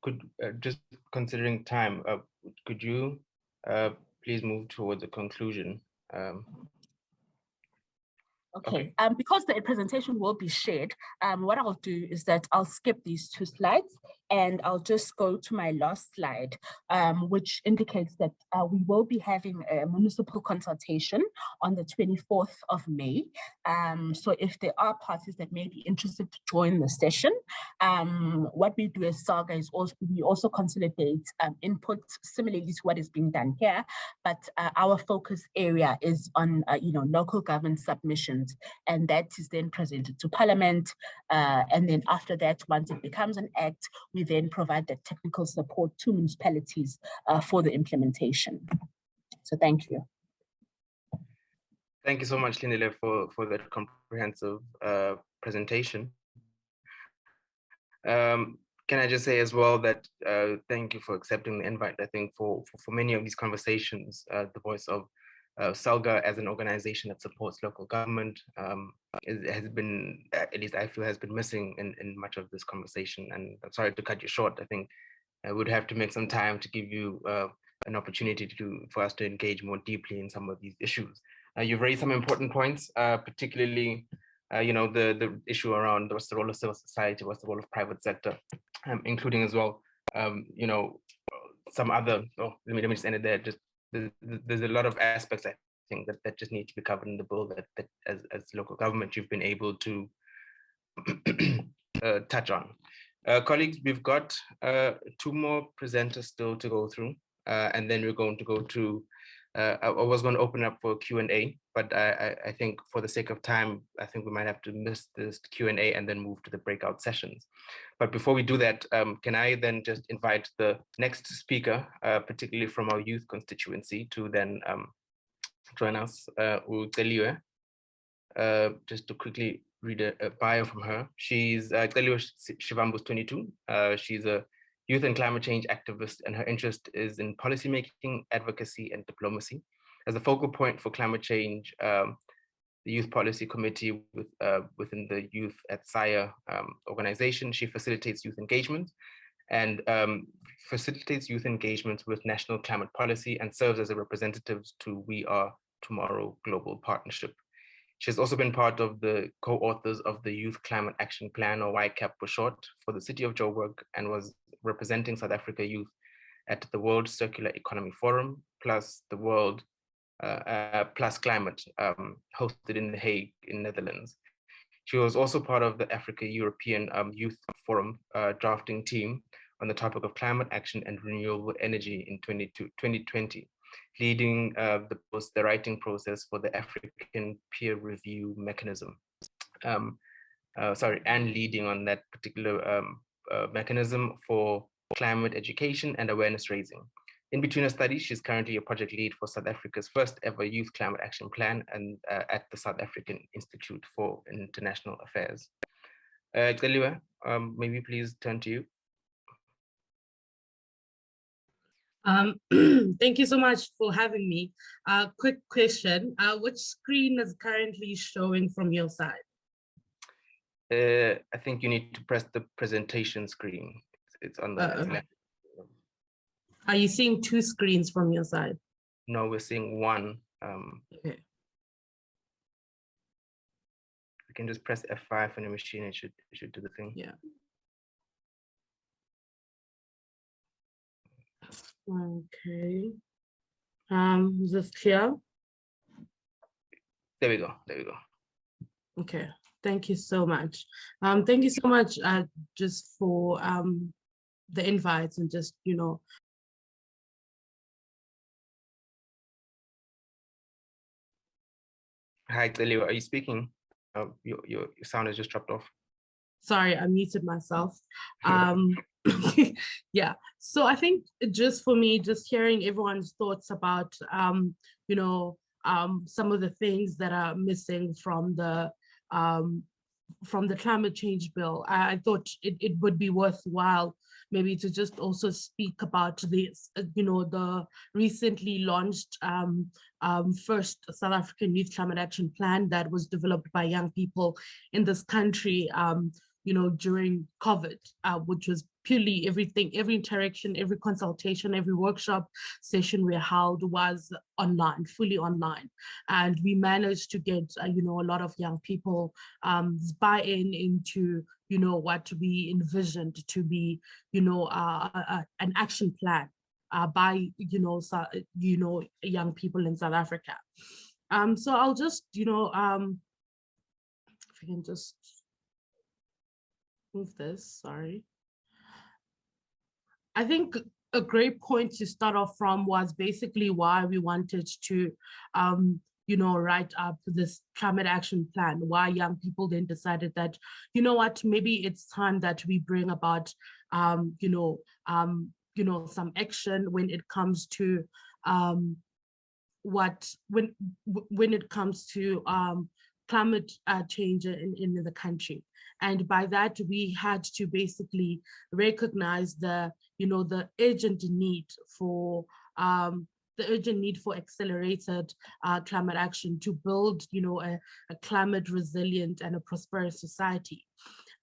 Could just considering time, could you please move towards a conclusion? Okay. Because the presentation will be shared, what I'll do is that I'll skip these 2 slides and I'll just go to my last slide, which indicates that we will be having a municipal consultation on the 24th of May. So if there are parties that may be interested to join the session, what we do as SAGA is we also consolidate input similarly to what is being done here, but our focus area is on local government submissions, and that is then presented to Parliament. And then after that, once it becomes an act, we then provide the technical support to municipalities for the implementation. So thank you. Thank you so much, Lindile, for that comprehensive presentation. Can I just say as well that thank you for accepting the invite. I think for many of these conversations, the voice of SAGA as an organization that supports local government has been, at least I feel, has been missing in much of this conversation. And I'm sorry to cut you short. I think I would have to make some time to give you an opportunity for us to engage more deeply in some of these issues. You've raised some important points, particularly the issue around what's the role of civil society, what's the role of private sector, including as well, some other, let me just end it there. Just there's a lot of aspects, I think, that just need to be covered in the bill that as local government you've been able to touch on. Colleagues, we've got 2 more presenters still to go through, and then we're going to go to, I was going to open up for Q&A, but I think for the sake of time, I think we might have to miss this Q&A and then move to the breakout sessions. But before we do that, can I then just invite the next speaker, particularly from our youth constituency, to then join us, Uceliwe, just to quickly read a bio from her. She's Uceliwe Shivambu's 22. She's a youth and climate change activist, and her interest is in policymaking, advocacy, and diplomacy. As a focal point for climate change, the Youth Policy Committee within the Youth at SIRE organization, she facilitates youth engagement and facilitates youth engagement with national climate policy and serves as a representative to We Are Tomorrow Global Partnership. She has also been part of the co-authors of the Youth Climate Action Plan, or YCAP for short, for the city of Joburg, and was representing South Africa youth at the World Circular Economy Forum, plus the World plus Climate, hosted in The Hague in Netherlands. She was also part of the Africa-European Youth Forum drafting team on the topic of climate action and renewable energy in 2020, leading the writing process for the African peer review mechanism. And leading on that particular mechanism for climate education and awareness raising. In between her studies, she's currently a project lead for South Africa's first ever Youth Climate Action Plan and at the South African Institute for International Affairs. Uceliwe, maybe please turn to you. Thank you so much for having me. Quick question, which screen is currently showing from your side? I think you need to press the presentation screen. It's on the left. Are you seeing 2 screens from your side? No, we're seeing 1. Okay. You can just press F5 on your machine. It should do the thing. Yeah. Okay. Is this clear? There we go. There we go. Okay. Thank you so much. Thank you so much just for the invites and just, Hi, Celio, are you speaking? Your sound has just dropped off. Sorry, I muted myself. Yeah, so I think just for me, just hearing everyone's thoughts about, some of the things that are missing from the climate change bill, I thought it would be worthwhile maybe to just also speak about this, the recently launched first South African Youth Climate Action Plan that was developed by young people in this country, during COVID, which was purely everything, every interaction, every consultation, every workshop session we held was online, fully online. And we managed to get, a lot of young people buy-in into, what we envisioned to be, an action plan by, young people in South Africa. So I'll just, if I can just move this, sorry. I think a great point to start off from was basically why we wanted to, write up this climate action plan, why young people then decided that, maybe it's time that we bring about, some action when it comes to when it comes to climate change in the country. And by that, we had to basically recognize the urgent need for accelerated climate action to build, a climate resilient and a prosperous society.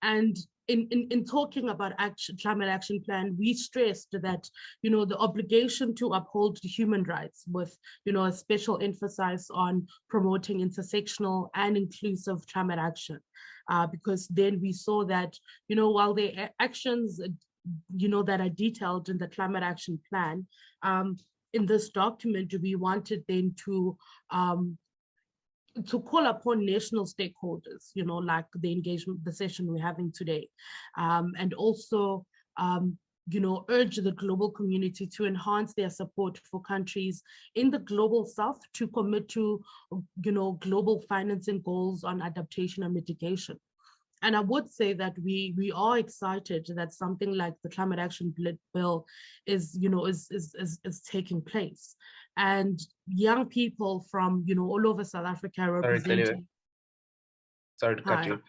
And in talking about climate action plan, we stressed that, the obligation to uphold human rights with, a special emphasis on promoting intersectional and inclusive climate action. Because then we saw that, while the actions, that are detailed in the climate action plan, in this document, we wanted then to call upon national stakeholders, like the engagement, the session we're having today, and also, urge the global community to enhance their support for countries in the global south to commit to, global financing goals on adaptation and mitigation. And I would say that we are excited that something like the climate action bill is taking place, and young people from all over South Africa are representing. Sorry to cut you.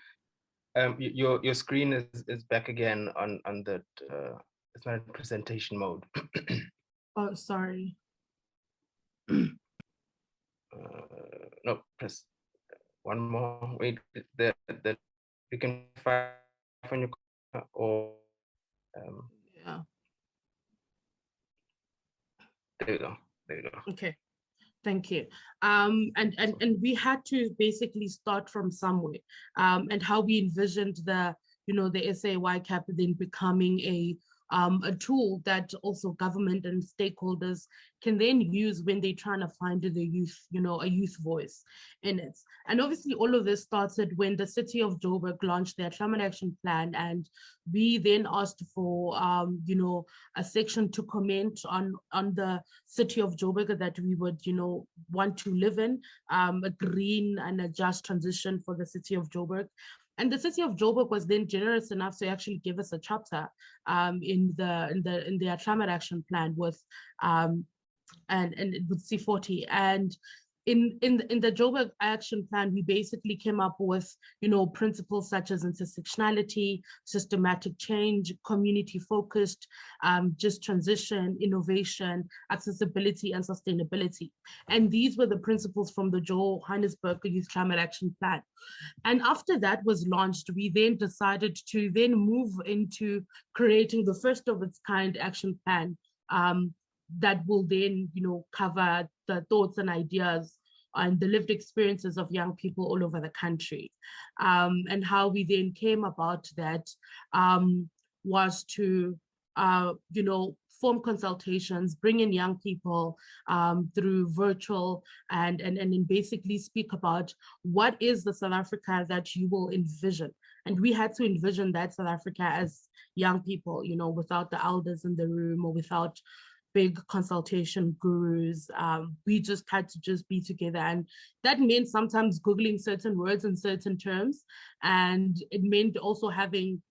Your screen is back again on the it's not in presentation mode. Oh, sorry. No, press one more. Wait, the you can find on your or yeah. There you go. There you go. Okay. Thank you. And we had to basically start from somewhere, and how we envisioned the CAAP then becoming a tool that also government and stakeholders can then use when they're trying to find the youth, a youth voice in it. And obviously all of this started when the city of Joburg launched their climate action plan, and we then asked for, a section to comment on the city of Joburg that we would, want to live in, a green and a just transition for the city of Joburg. And the city of Joburg was then generous enough to actually give us a chapter in their climate action plan with and with C40. And in the Joburg action plan, we basically came up with principles such as intersectionality, systematic change, community focused, just transition, innovation, accessibility, and sustainability. And these were the principles from the Johannesburg Youth Climate Action Plan. And after that was launched, we then decided to then move into creating the first of its kind action plan that will then, cover the thoughts and ideas and the lived experiences of young people all over the country. And how we then came about that was to form consultations, bring in young people through virtual and then basically speak about what is the South Africa that you will envision. And we had to envision that South Africa as young people, without the elders in the room or without big consultation gurus. We just had to just be together. And that meant sometimes Googling certain words and certain terms. And it meant also having,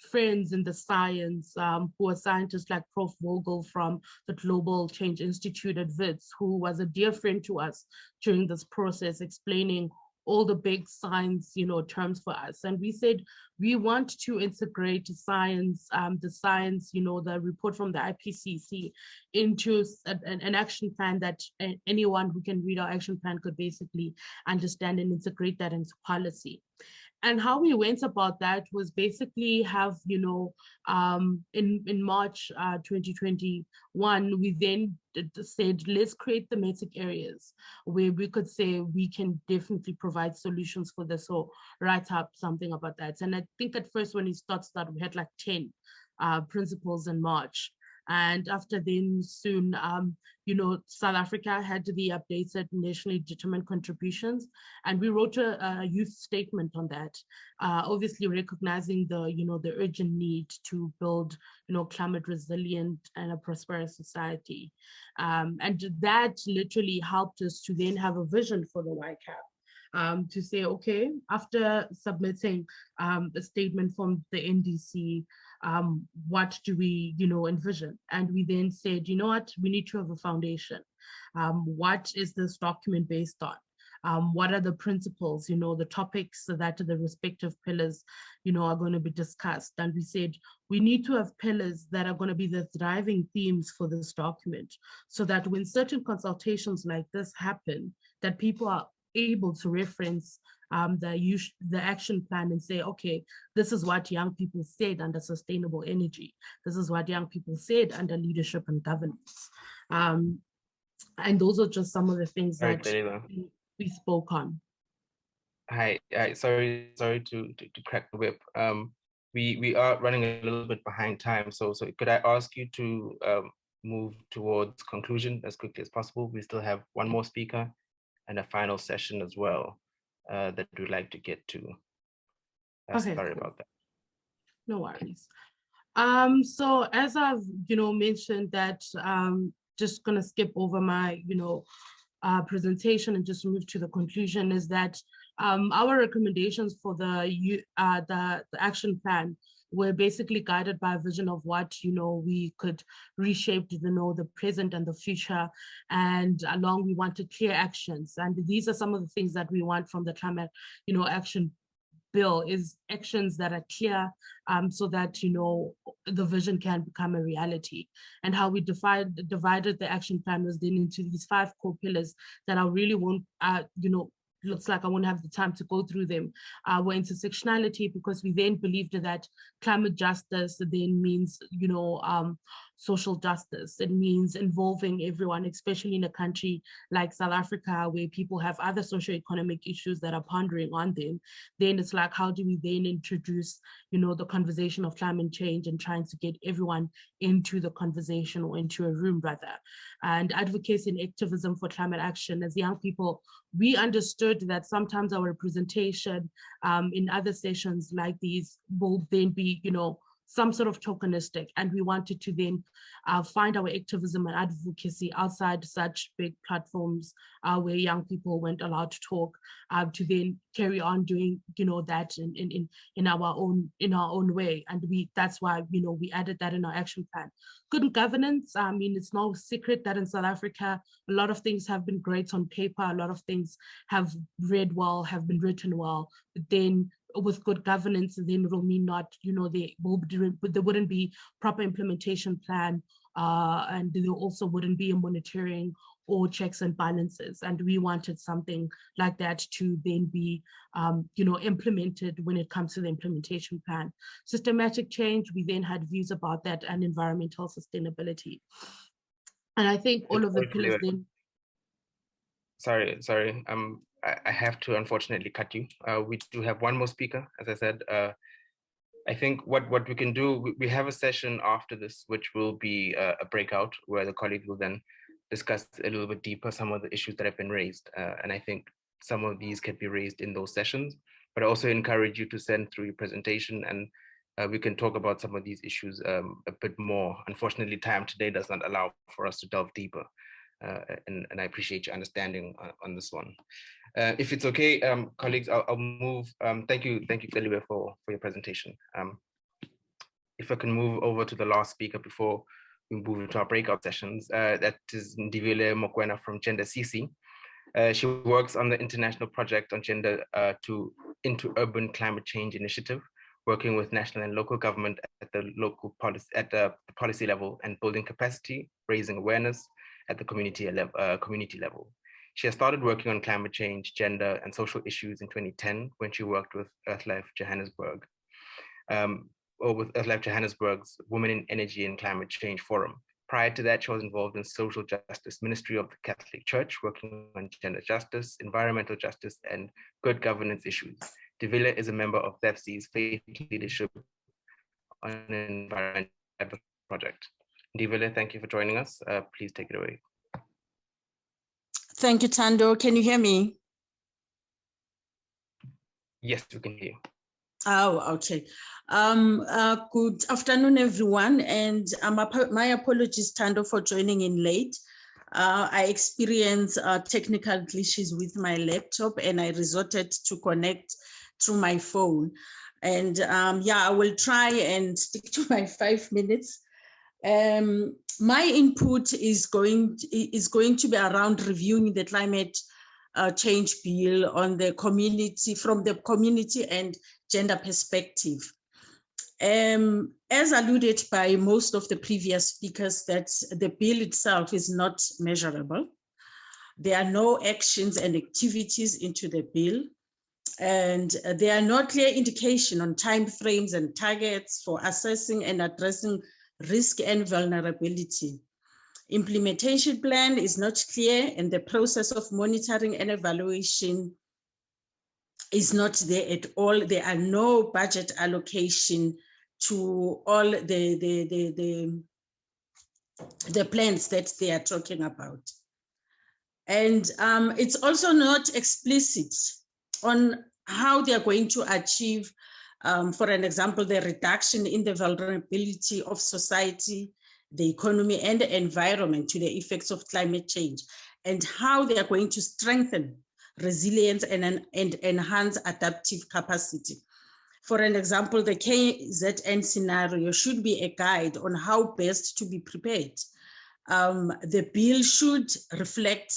friends in the science who are scientists like Prof. Vogel from the Global Change Institute at WITS, who was a dear friend to us during this process, explaining all the big science, terms for us. And we said, we want to integrate science, the report from the IPCC into an action plan that anyone who can read our action plan could basically understand and integrate that into policy. And how we went about that was basically have, in March 2021, we then said, let's create thematic areas where we could say we can definitely provide solutions for this or write up something about that. And I think at first when it started, we had like 10 principles in March. And after then soon, South Africa had the updated nationally determined contributions, and we wrote a youth statement on that, obviously recognizing the urgent need to build, climate resilient and a prosperous society. And that literally helped us to then have a vision for the YCAP. To say, okay, after submitting a statement from the NDC, what do we, envision? And we then said, what, we need to have a foundation. What is this document based on? What are the principles, the topics that the respective pillars, are going to be discussed? And we said, we need to have pillars that are going to be the driving themes for this document, so that when certain consultations like this happen, that people are able to reference the action plan and say, okay, this is what young people said under sustainable energy. This is what young people said under leadership and governance. And those are just some of the things that we spoke on. Hi, sorry to crack the whip. We are running a little bit behind time, so could I ask you to move towards conclusion as quickly as possible? We still have one more speaker and a final session as well that we'd like to get to. Okay, sorry cool. about that. No worries. So as I've mentioned that just gonna skip over my presentation and just move to the conclusion, is that our recommendations for the action plan were basically guided by a vision of what we could reshape the present and the future, and along we wanted clear actions. And these are some of the things that we want from the climate action bill, is actions that are clear, so that the vision can become a reality. And how we divided the action plan was then into these 5 core pillars that I really won't looks like I won't have the time to go through them. We're intersectionality, because we then believed that climate justice then means, social justice. It means involving everyone, especially in a country like South Africa, where people have other socioeconomic issues that are pondering on them. Then it's like, how do we then introduce, the conversation of climate change and trying to get everyone into the conversation, or into a room rather. And advocacy and activism for climate action. As young people, we understood that sometimes our representation in other sessions like these will then be, some sort of tokenistic, and we wanted to then find our activism and advocacy outside such big platforms where young people weren't allowed to talk, to then carry on doing that in our own way. And that's why we added that in our action plan. Good governance, I mean, it's no secret that in South Africa a lot of things have been great on paper, a lot of things have read well, have been written well, but then with good governance, then it will mean not, there wouldn't be proper implementation plan, and there also wouldn't be a monitoring or checks and balances. And we wanted something like that to then be, implemented when it comes to the implementation plan. Systematic change, we then had views about that, and environmental sustainability. And I think all of the pillars then. Sorry. I have to unfortunately cut you. We do have one more speaker, as I said. I think what we can do, we have a session after this, which will be a breakout where the colleagues will then discuss a little bit deeper some of the issues that have been raised. And I think some of these can be raised in those sessions, but I also encourage you to send through your presentation, and we can talk about some of these issues a bit more. Unfortunately, time today does not allow for us to delve deeper. And I appreciate your understanding on this one. If it's okay, colleagues, I'll move. Thank you, Felipe, for your presentation. If I can move over to the last speaker before we move into our breakout sessions, that is Ndivile Mokwena from Gender CC. She works on the international project on gender into urban climate change initiative, working with national and local government at the local policy at the policy level and building capacity, raising awareness at the community level. She has started working on climate change, gender, and social issues in 2010 when she worked with Earthlife Johannesburg, or with Earthlife Johannesburg's Women in Energy and Climate Change Forum. Prior to that, she was involved in social justice ministry of the Catholic Church, working on gender justice, environmental justice, and good governance issues. Ndivile is a member of DEFC's Faith Leadership on Environment Project. Ndivile, thank you for joining us. Please take it away. Thank you, Tando. Can you hear me? Yes, we can hear you. Oh, okay. Good afternoon, everyone. And my apologies, Tando, for joining in late. I experienced technical glitches with my laptop and I resorted to connect through my phone. And yeah, I will try and stick to my 5 minutes. My input is going to be around reviewing the climate change bill on the community, from the community and gender perspective. As alluded by most of the previous speakers, that the bill itself is not measurable. There are no actions and activities into the bill, and there are no clear indication on timeframes and targets for assessing and addressing risk and vulnerability. Implementation plan is not clear, and the process of monitoring and evaluation is not there at all. There are no budget allocation to all the plans that they are talking about. And it's also not explicit on how they are going to achieve, for an example, the reduction in the vulnerability of society, the economy, and the environment to the effects of climate change, and how they are going to strengthen resilience and enhance adaptive capacity. For an example, the KZN scenario should be a guide on how best to be prepared. The bill should reflect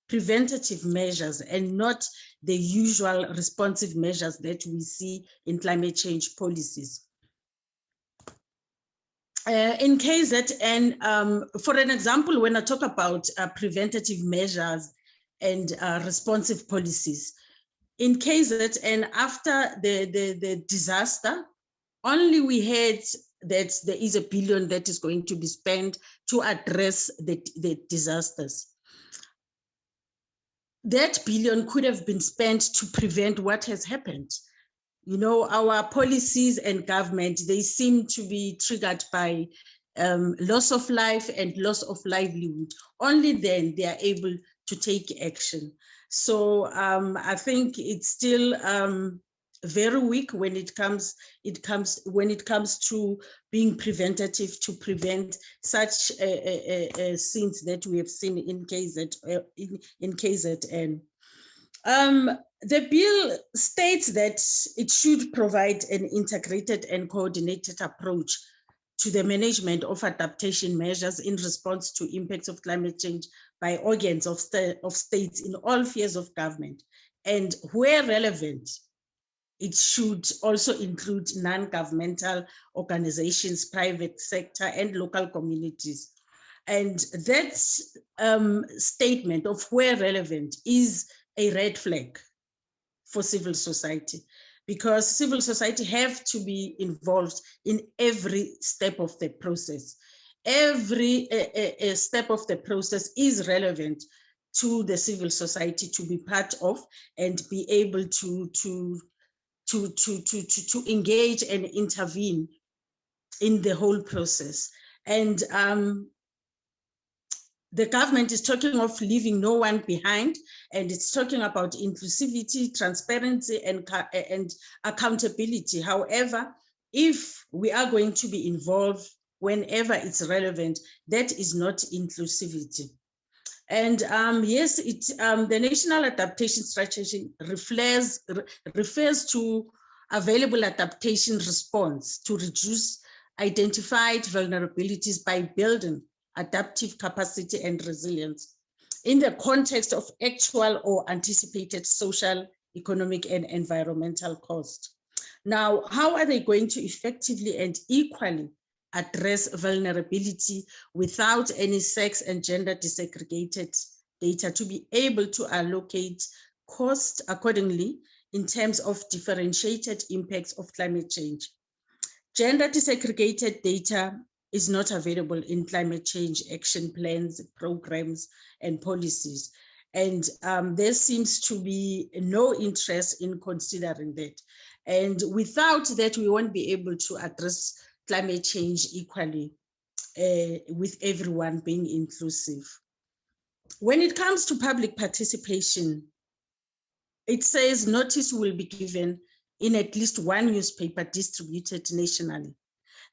preventative measures and not the usual responsive measures that we see in climate change policies. In KZN, for an example, when I talk about preventative measures and responsive policies, in KZN, after the disaster, only we heard that there is $1 billion that is going to be spent to address the disasters. That $1 billion could have been spent to prevent what has happened. You know, our policies and government, they seem to be triggered by loss of life and loss of livelihood. Only then they are able to take action. So I think it's still very weak when it comes to being preventative, to prevent such scenes that we have seen in KZN. The bill states that it should provide an integrated and coordinated approach to the management of adaptation measures in response to impacts of climate change by organs of states in all spheres of government. And where relevant, it should also include non-governmental organizations, private sector, and local communities. And that statement of where relevant is a red flag for civil society, because civil society have to be involved in every step of the process. Every step of the process is relevant to the civil society to be part of and be able to to engage and intervene in the whole process. And the government is talking of leaving no one behind, and it's talking about inclusivity, transparency, and accountability. However, if we are going to be involved whenever it's relevant, that is not inclusivity. And yes, the National Adaptation Strategy refers to available adaptation response to reduce identified vulnerabilities by building adaptive capacity and resilience in the context of actual or anticipated social, economic, and environmental cost. Now, how are they going to effectively and equally address vulnerability without any sex and gender disaggregated data to be able to allocate cost accordingly in terms of differentiated impacts of climate change? Gender disaggregated data is not available in climate change action plans, programs, and policies. And there seems to be no interest in considering that. And without that, we won't be able to address climate change equally with everyone being inclusive. When it comes to public participation, it says notice will be given in at least one newspaper distributed nationally.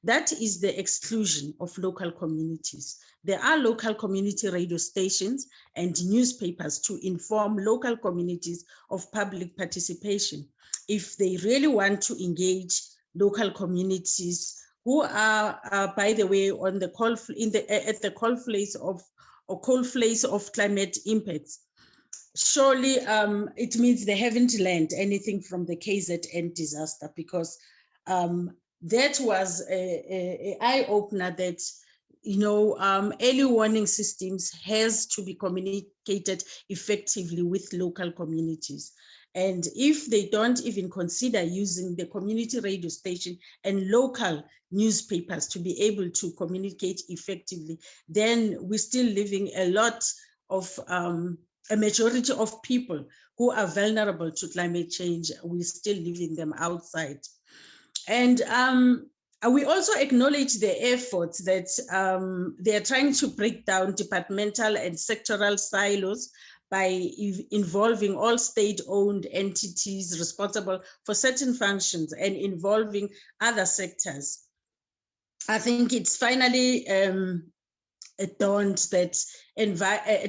That is the exclusion of local communities. There are local community radio stations and newspapers to inform local communities of public participation. If they really want to engage local communities who are by the way, on the at the coalface of climate impacts, surely it means they haven't learned anything from the KZN disaster, because that was an eye-opener that, you know, early warning systems has to be communicated effectively with local communities. And if they don't even consider using the community radio station and local newspapers to be able to communicate effectively, then we're still leaving a lot of, a majority of people who are vulnerable to climate change, we're still leaving them outside. And we also acknowledge the efforts that they are trying to break down departmental and sectoral silos by involving all state-owned entities responsible for certain functions and involving other sectors. I think it's finally dawned that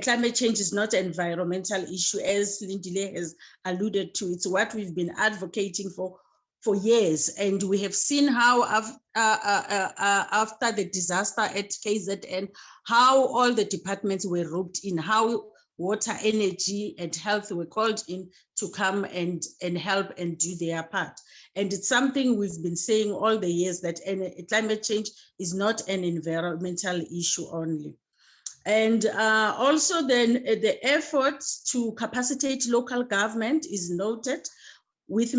climate change is not an environmental issue, as Lindile has alluded to. It's what we've been advocating for years, and we have seen how after the disaster at KZN, how all the departments were roped in, how water, energy, and health were called in to come and help and do their part. And it's something we've been saying all the years, that climate change is not an environmental issue only. And also then the efforts to capacitate local government is noted with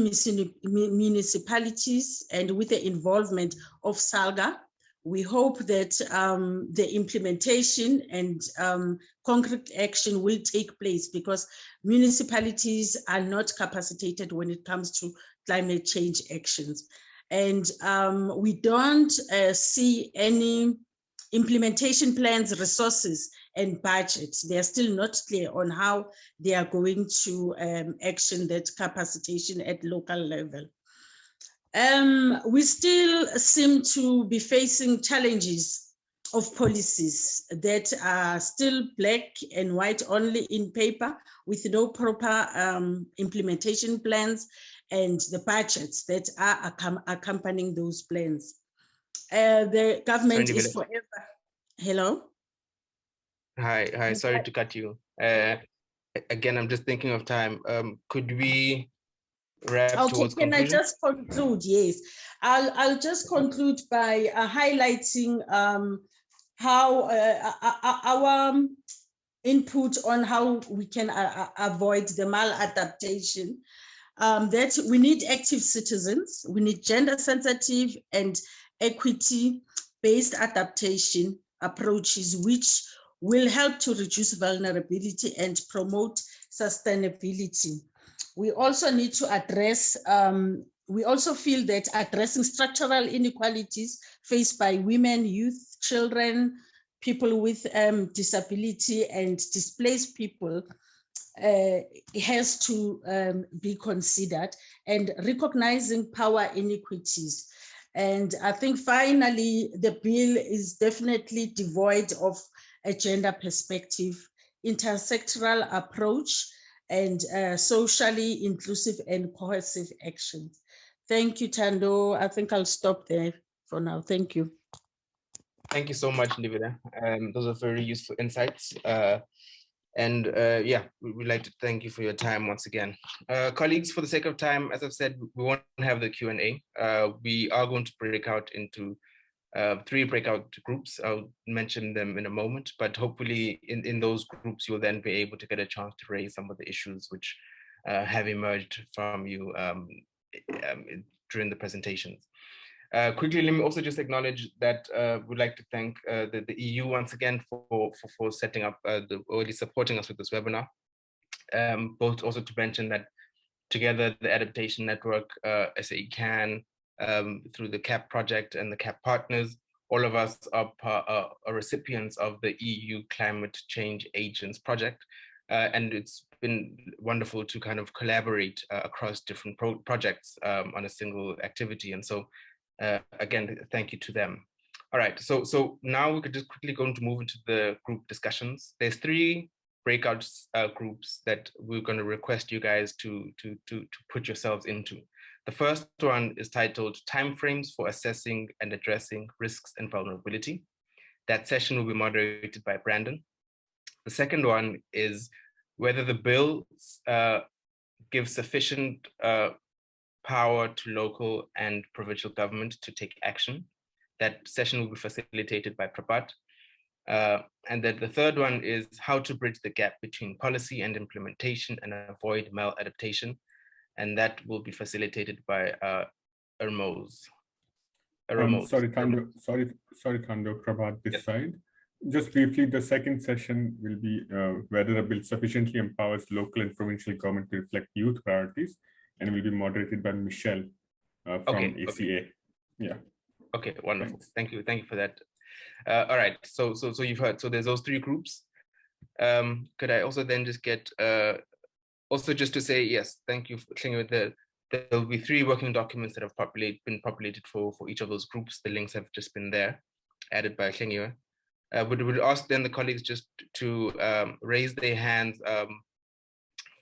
municipalities and with the involvement of SALGA. We hope that the implementation and concrete action will take place, because municipalities are not capacitated when it comes to climate change actions. And we don't see any implementation plans, resources, and budgets. They are still not clear on how they are going to action that capacitation at local level. We still seem to be facing challenges of policies that are still black and white only in paper, with no proper implementation plans and the budgets that are accompanying those plans. The government is forever. Hello? Hi, sorry to cut you. Again, I'm just thinking of time. Could we wrap towards conclusion? Can I just conclude? Yes, I'll just conclude by highlighting how our input on how we can avoid the maladaptation. That we need active citizens, we need gender sensitive and equity-based adaptation approaches, which will help to reduce vulnerability and promote sustainability. We also need to address we also feel that addressing structural inequalities faced by women, youth, children, people with disability and displaced people has to be considered, and recognizing power inequities. And I think finally, the bill is definitely devoid of a gender perspective, intersectoral approach, and socially inclusive and cohesive actions. Thank you, Tando. I think I'll stop there for now. Thank you. Thank you so much, Ndivida. Those are very useful insights. Yeah, we'd like to thank you for your time once again. Colleagues, for the sake of time, as I've said, we won't have the Q&A. We are going to break out into 3 breakout groups. I'll mention them in a moment, but hopefully in those groups, you'll then be able to get a chance to raise some of the issues which have emerged from you during the presentations. Quickly, let me also just acknowledge that we'd like to thank the EU once again for setting up or supporting us with this webinar. Both also to mention that together the Adaptation Network, SAE CAN, through the CAAP project and the CAAP partners, all of us are recipients of the EU Climate Change Agents project. And it's been wonderful to kind of collaborate across different projects on a single activity. And so again, thank you to them. All right, so now we could just quickly move into the group discussions. There's 3 breakout groups that we're going to request you guys to put yourselves into. The first one is titled Timeframes for Assessing and Addressing Risks and Vulnerability. That session will be moderated by Brandon. The second one is whether the bill gives sufficient power to local and provincial government to take action. That session will be facilitated by Prapat. And then the third one is how to bridge the gap between policy and implementation and avoid maladaptation. And that will be facilitated by Ermoz. Sorry, Thando, Prabat this side. Just briefly, the second session will be whether the bill sufficiently empowers local and provincial government to reflect youth priorities, and will be moderated by Michelle from ACA. Okay. Yeah. Okay, wonderful. Thanks. Thank you for that. All right, so you've heard. So there's those 3 groups. Could I also then just get also just to say yes, thank you for clicking with the. There will be 3 working documents that have been populated for each of those groups. The links have just been there, added by Klingiwe. Would ask then the colleagues just to raise their hands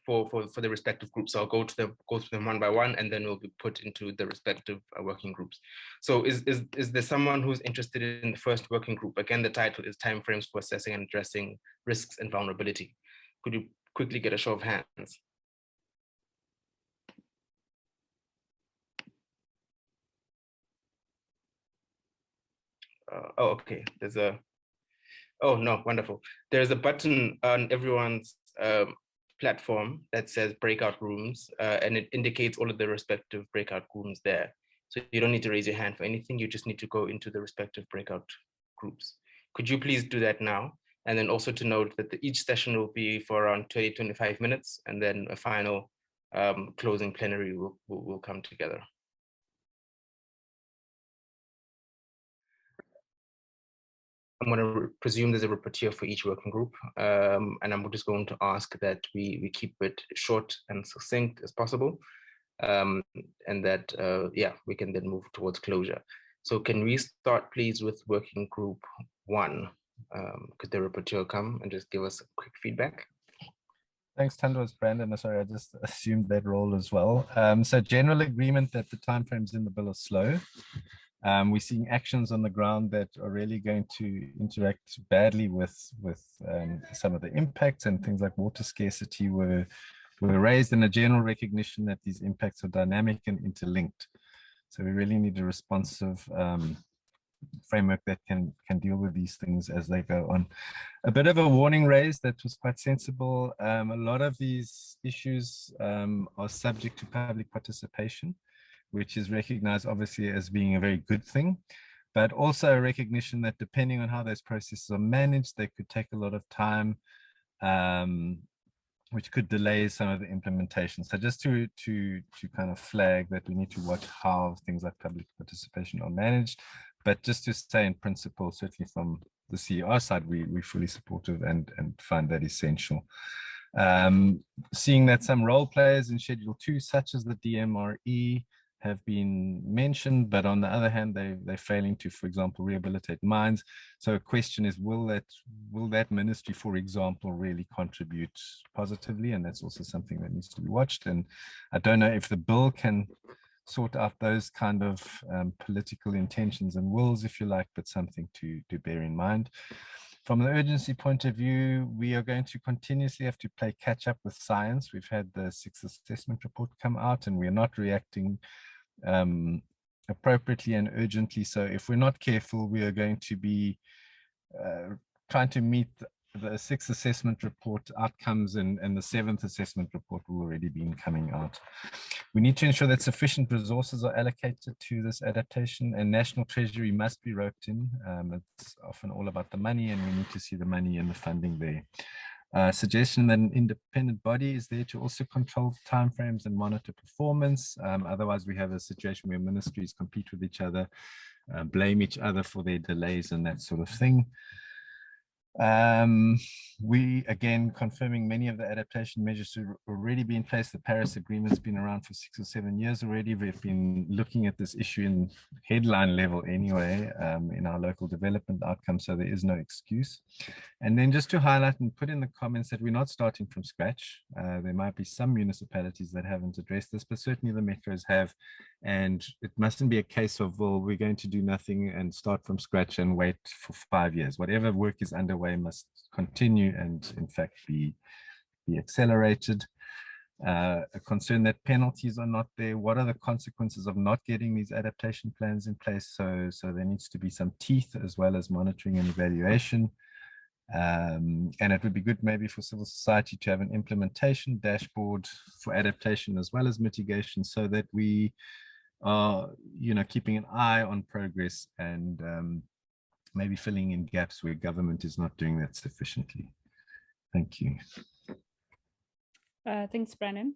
for the respective groups. So I'll go through them one by one, and then we'll be put into the respective working groups. So is there someone who's interested in the first working group? Again, the title is Timeframes for Assessing and Addressing Risks and Vulnerability. Could you quickly get a show of hands? Oh, okay. Oh no, wonderful. There's a button on everyone's platform that says breakout rooms, and it indicates all of the respective breakout rooms there. So you don't need to raise your hand for anything. You just need to go into the respective breakout groups. Could you please do that now? And then also to note that each session will be for around 20-25 minutes, and then a final closing plenary will come together. I'm going to presume there's a rapporteur for each working group, and I'm just going to ask that we keep it short and succinct as possible, and that, yeah, we can then move towards closure. So can we start, please, with working group 1? Could the rapporteur come and just give us a quick feedback? Thanks, Thando. It's Brandon. Sorry, I just assumed that role as well. So general agreement that the timeframes in the bill are slow. We're seeing actions on the ground that are really going to interact badly with some of the impacts, and things like water scarcity were raised, in a general recognition that these impacts are dynamic and interlinked. So we really need a responsive framework that can deal with these things as they go on. A bit of a warning raised that was quite sensible. A lot of these issues are subject to public participation, which is recognized obviously as being a very good thing, but also a recognition that depending on how those processes are managed, they could take a lot of time. which could delay some of the implementation. So just to kind of flag that we need to watch how things like public participation are managed, but just to say in principle, certainly from the CER side, we're fully supportive and find that essential. Seeing that some role players in Schedule 2, such as the DMRE, have been mentioned, but on the other hand, they're failing to, for example, rehabilitate mines. So a question is, will that ministry, for example, really contribute positively? And that's also something that needs to be watched. And I don't know if the bill can sort out those kind of political intentions and wills, if you like, but something to bear in mind. From the urgency point of view, we are going to continuously have to play catch up with science. We've had the 6th assessment report come out and we're not reacting appropriately and urgently. So if we're not careful, we are going to be trying to meet the 6th assessment report outcomes and the 7th assessment report will already be coming out. We need to ensure that sufficient resources are allocated to this adaptation, and National Treasury must be roped in. It's often all about the money and we need to see the money and the funding there. Suggestion that an independent body is there to also control timeframes and monitor performance. Otherwise, we have a situation where ministries compete with each other, blame each other for their delays and that sort of thing. We, again, confirming many of the adaptation measures should already be in place. The Paris Agreement's been around for 6 or 7 years already. We've been looking at this issue in headline level anyway, in our local development outcomes, so there is no excuse. And then just to highlight and put in the comments that we're not starting from scratch. There might be some municipalities that haven't addressed this, but certainly the metros have. And it mustn't be a case of, well, we're going to do nothing and start from scratch and wait for 5 years. Whatever work is underway must continue and in fact be accelerated. A concern that penalties are not there. What are the consequences of not getting these adaptation plans in place? So there needs to be some teeth as well as monitoring and evaluation. And it would be good maybe for civil society to have an implementation dashboard for adaptation as well as mitigation, so that we are, keeping an eye on progress and maybe filling in gaps where government is not doing that sufficiently. Thank you. Thanks, Brandon,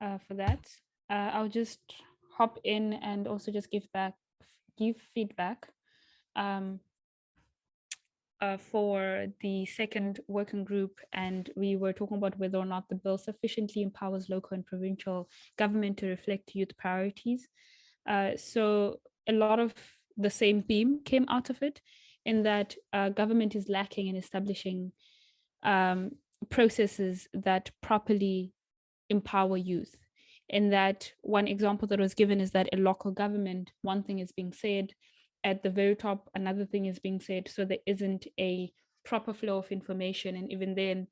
for that. I'll just hop in and also just give feedback for the second working group, and we were talking about whether or not the bill sufficiently empowers local and provincial government to reflect youth priorities. So a lot of the same theme came out of it, in that government is lacking in establishing processes that properly empower youth. In that, one example that was given is that a local government, one thing is being said, at the very top, another thing is being said, so there isn't a proper flow of information. And even then,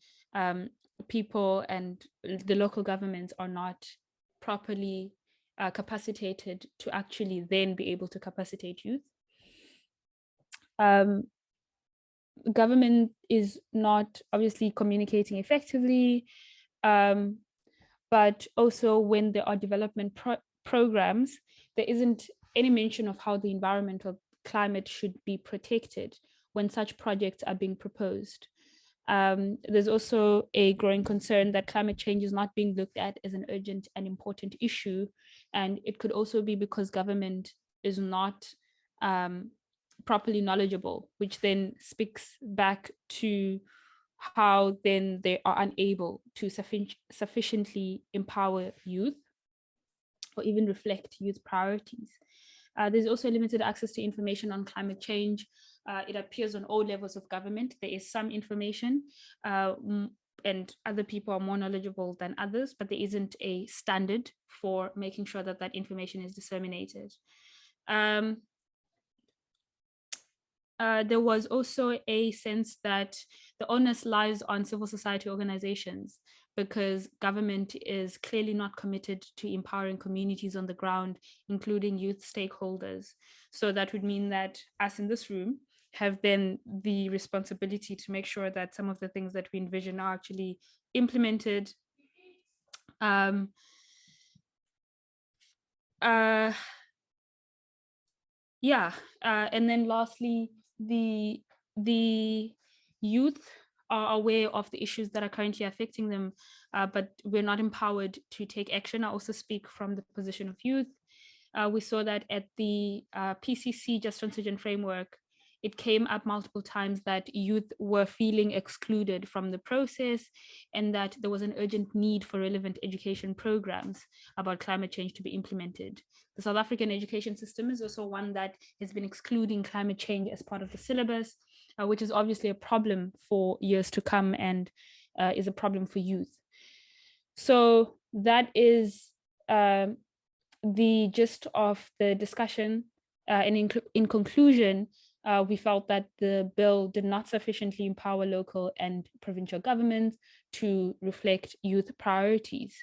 people and the local governments are not properly capacitated to actually then be able to capacitate youth. Government is not obviously communicating effectively, but also when there are development programs, there isn't any mention of how the environmental climate should be protected when such projects are being proposed. There's also a growing concern that climate change is not being looked at as an urgent and important issue. And it could also be because government is not properly knowledgeable, which then speaks back to how then they are unable to sufficiently empower youth or even reflect youth priorities. There's also limited access to information on climate change. It appears on all levels of government. There is some information and other people are more knowledgeable than others, but there isn't a standard for making sure that that information is disseminated. There was also a sense that the onus lies on civil society organizations, because government is clearly not committed to empowering communities on the ground, including youth stakeholders. So that would mean that us in this room have then the responsibility to make sure that some of the things that we envision are actually implemented. And then lastly, the youth are aware of the issues that are currently affecting them, but we're not empowered to take action. I also speak from the position of youth. We saw that at the PCC Just Transition Framework, it came up multiple times that youth were feeling excluded from the process and that there was an urgent need for relevant education programs about climate change to be implemented. The South African education system is also one that has been excluding climate change as part of the syllabus, which is obviously a problem for years to come and is a problem for youth. So that is the gist of the discussion. And in conclusion, we felt that the bill did not sufficiently empower local and provincial governments to reflect youth priorities.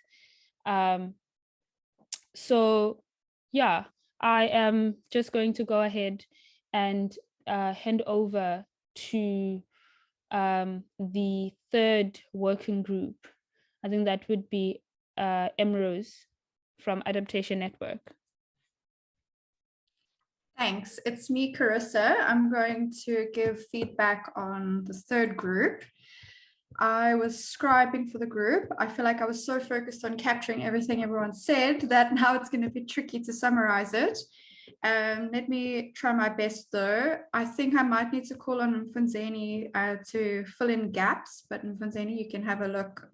So yeah, I am just going to go ahead and hand over to the third working group. I think that would be Emrose from Adaptation Network. Thanks. It's me, Carissa. I'm going to give feedback on the third group. I was scribing for the group. I feel like I was so focused on capturing everything everyone said that now it's going to be tricky to summarize it. Let me try my best though. I think I might need to call on Mfunzeni to fill in gaps, but Mfunzeni, you can have a look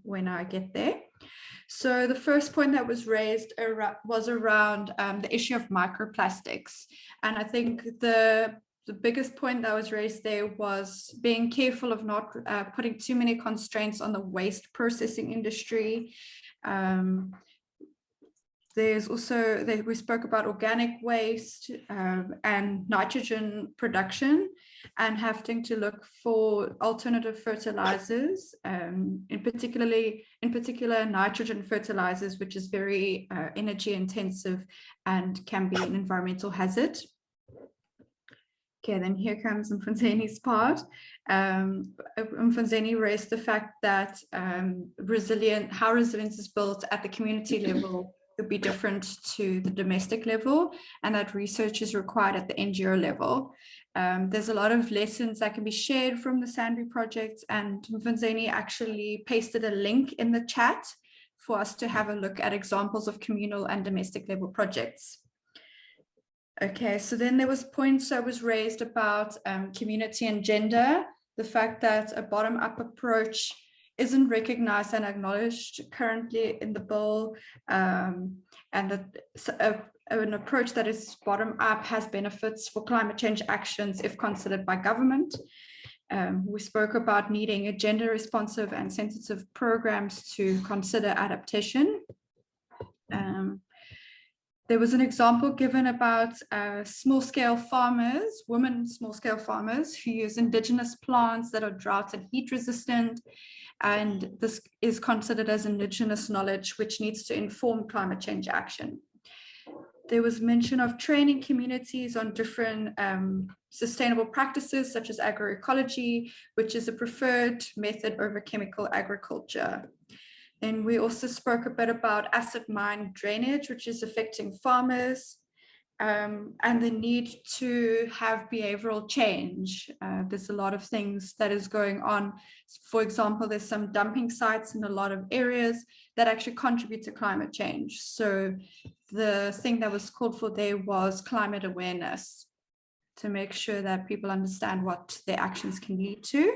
when I get there. So the first point that was raised was around the issue of microplastics. And I think the biggest point that was raised there was being careful of not putting too many constraints on the waste processing industry. There's also, we spoke about organic waste and nitrogen production and having to look for alternative fertilizers, in particular nitrogen fertilizers, which is very energy intensive and can be an environmental hazard. Okay, then here comes Mfunzeni's part. Mfunzeni raised the fact that how resilience is built at the community level could be different to the domestic level, and that research is required at the NGO level. There's a lot of lessons that can be shared from the Sandby project, and Mfunzeni actually pasted a link in the chat for us to have a look at examples of communal and domestic level projects. Okay, so then there was points that was raised about community and gender, the fact that a bottom-up approach isn't recognized and acknowledged currently in the bill, and that an approach that is bottom-up has benefits for climate change actions if considered by government. We spoke about needing a gender-responsive and sensitive programs to consider adaptation. There was an example given about small-scale farmers, women small-scale farmers who use indigenous plants that are drought and heat resistant, and this is considered as indigenous knowledge which needs to inform climate change action. There was mention of training communities on different sustainable practices such as agroecology, which is a preferred method over chemical agriculture. And we also spoke a bit about acid mine drainage, which is affecting farmers, and the need to have behavioral change. There's a lot of things that is going on. For example, there's some dumping sites in a lot of areas that actually contribute to climate change. So the thing that was called for there was climate awareness to make sure that people understand what their actions can lead to.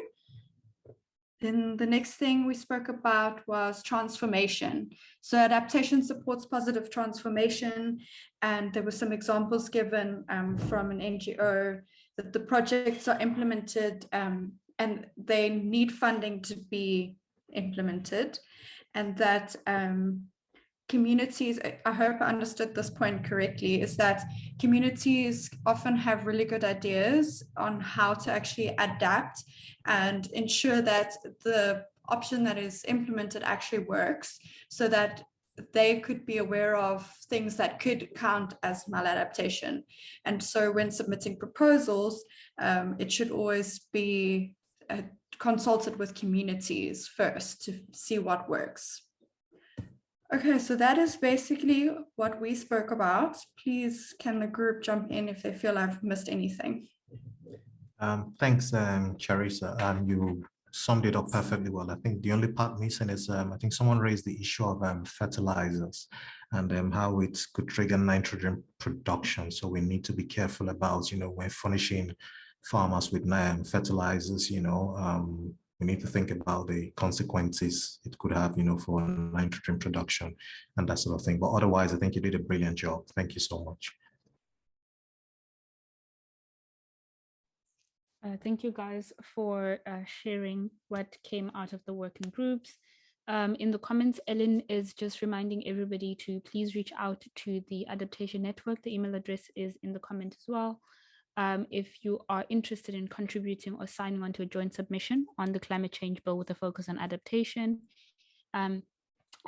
Then the next thing we spoke about was transformation. So adaptation supports positive transformation, and there were some examples given from an NGO that the projects are implemented and they need funding to be implemented, and that communities, I hope I understood this point correctly, is that communities often have really good ideas on how to actually adapt and ensure that the option that is implemented actually works, so that they could be aware of things that could count as maladaptation. And so when submitting proposals, it should always be consulted with communities first to see what works. Okay, so that is basically what we spoke about. Please, can the group jump in if they feel I've missed anything? Thanks, Charissa. You summed it up perfectly well. I think the only part missing is, I think someone raised the issue of fertilizers and how it could trigger nitrogen production. So we need to be careful about, when furnishing farmers with fertilizers, we need to think about the consequences it could have, for nitrogen production and that sort of thing. But otherwise, I think you did a brilliant job. Thank you so much. Thank you guys for sharing what came out of the working groups. In the comments, Ellen is just reminding everybody to please reach out to the Adaptation Network. The email address is in the comment as well. If you are interested in contributing or signing on to a joint submission on the climate change bill with a focus on adaptation. And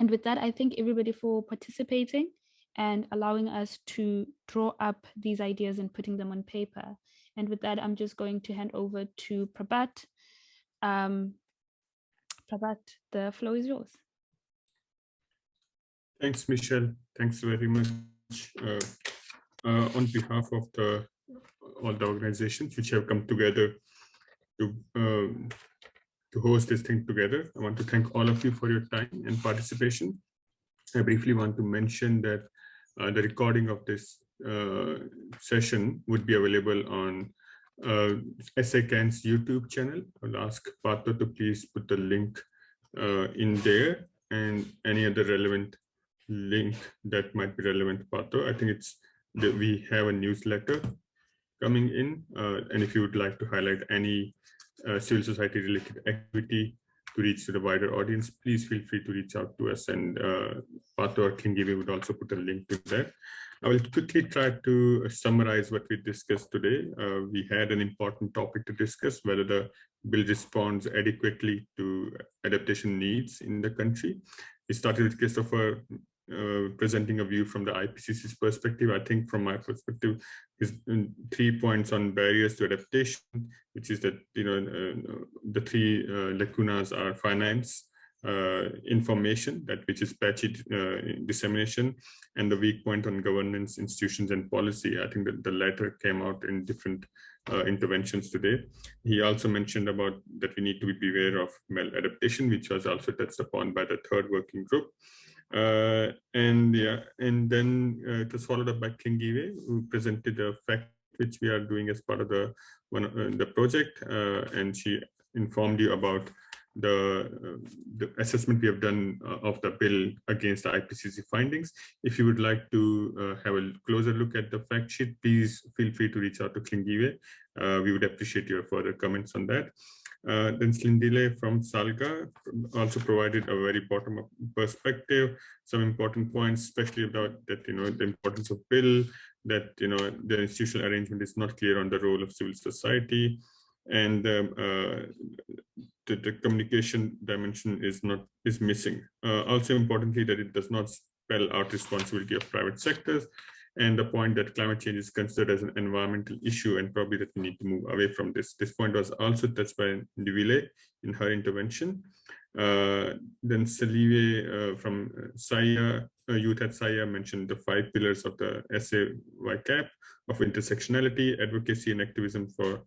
with that, I thank everybody for participating and allowing us to draw up these ideas and putting them on paper. And with that, I'm just going to hand over to Prabhat. Prabhat, the floor is yours. Thanks, Michelle. Thanks very much. On behalf of all the organizations which have come together to host this thing together, I want to thank all of you for your time and participation. I briefly want to mention that the recording of this session would be available on SACAN's YouTube channel. I'll ask Pato to please put the link in there, and any other relevant link that might be relevant, Pato. I think it's that we have a newsletter coming in, and if you would like to highlight any civil society related activity to reach to the wider audience, please feel free to reach out to us, and Pato or Kingiwe would also put a link to that. I will quickly try to summarize what we discussed today. We had an important topic to discuss, whether the bill responds adequately to adaptation needs in the country. We started with Christopher presenting a view from the IPCC's perspective. I think from my perspective, is 3 points on barriers to adaptation, which is that the three lacunas are finance, information, that which is patchy dissemination, and the weak point on governance, institutions, and policy. I think that the latter came out in different interventions today. He also mentioned about that we need to be beware of maladaptation, which was also touched upon by the third working group. And then it was followed up by Kingiwe, who presented a fact which we are doing as part of the project, and she informed you about the assessment we have done of the bill against the IPCC findings. If you would like to have a closer look at the fact sheet, please feel free to reach out to Kingiwe. We would appreciate your further comments on that. Then Slindile from Salga also provided a very bottom-up perspective, some important points, especially about that, the importance of bill, that, the institutional arrangement is not clear on the role of civil society, and the communication dimension is missing. Also importantly, that it does not spell out responsibility of private sectors, and the point that climate change is considered as an environmental issue, and probably that we need to move away from this. This point was also touched by Ndivile in her intervention. Then Salive from SAIA, Youth at SAIA, mentioned the 5 pillars of the CAAP of intersectionality, advocacy and activism for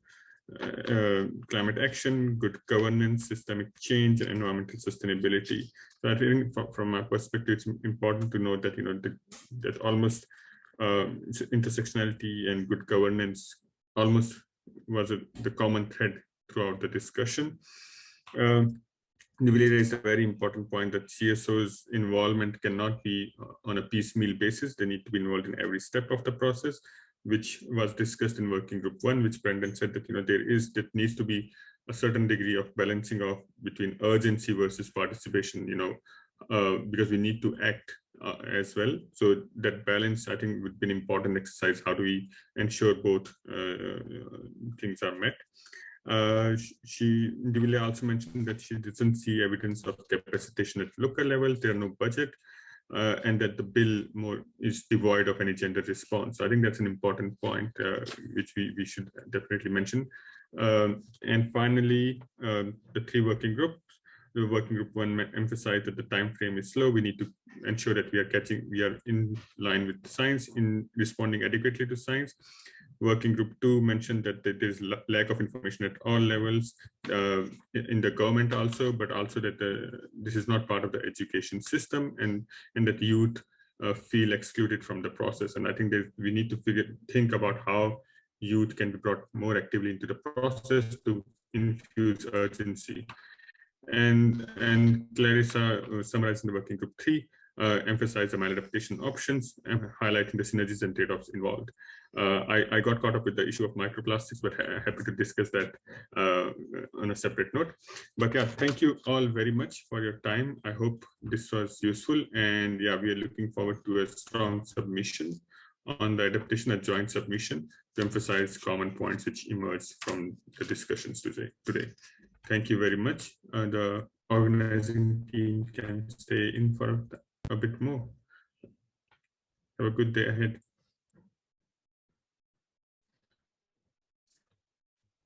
climate action, good governance, systemic change, and environmental sustainability. So I think from my perspective, it's important to note that, that almost intersectionality and good governance almost was the common thread throughout the discussion. Nivile raised a very important point that CSO's involvement cannot be on a piecemeal basis. They need to be involved in every step of the process, which was discussed in working group 1, which Brendan said that there needs to be a certain degree of balancing of between urgency versus participation, because we need to act as well. So that balance, I think, would be an important exercise. How do we ensure both things are met? Ndivile also mentioned that she doesn't see evidence of capacitation at local level. There are no budget. And that the bill is devoid of any gender response. So I think that's an important point, which we should definitely mention. And finally, the 3 working groups. The working group 1 emphasized that the time frame is slow. We need to ensure that we are in line with science, in responding adequately to science. Working Group 2 mentioned that there's lack of information at all levels in the government also, but also that this is not part of the education system, and that youth feel excluded from the process. And I think that we need to think about how youth can be brought more actively into the process to infuse urgency. And Clarissa, summarizing the Working Group 3, emphasize the maladaptation options and highlighting the synergies and trade-offs involved. I got caught up with the issue of microplastics, but happy to discuss that on a separate note. But yeah, thank you all very much for your time. I hope this was useful, and yeah, we are looking forward to a strong submission on the adaptation, a joint submission to emphasize common points which emerge from the discussions today. Thank you very much. The organizing team can stay in for a bit more. Have a good day ahead.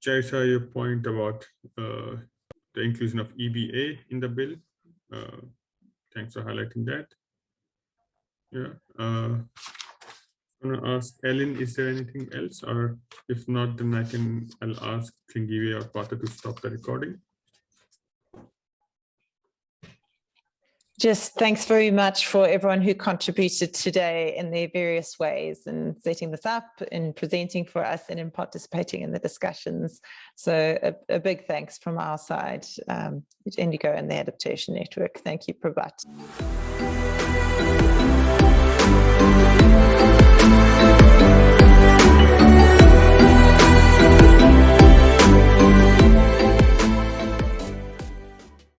Jai, saw your point about the inclusion of EBA in the bill. Thanks for highlighting that. Yeah. I'm gonna ask Ellen, is there anything else? Or if not, then I'll ask Thingiwe or Pata to stop the recording. Just thanks very much for everyone who contributed today in their various ways in setting this up, in presenting for us, and in participating in the discussions. So a big thanks from our side, Indigo and the Adaptation Network. Thank you, Prabhat.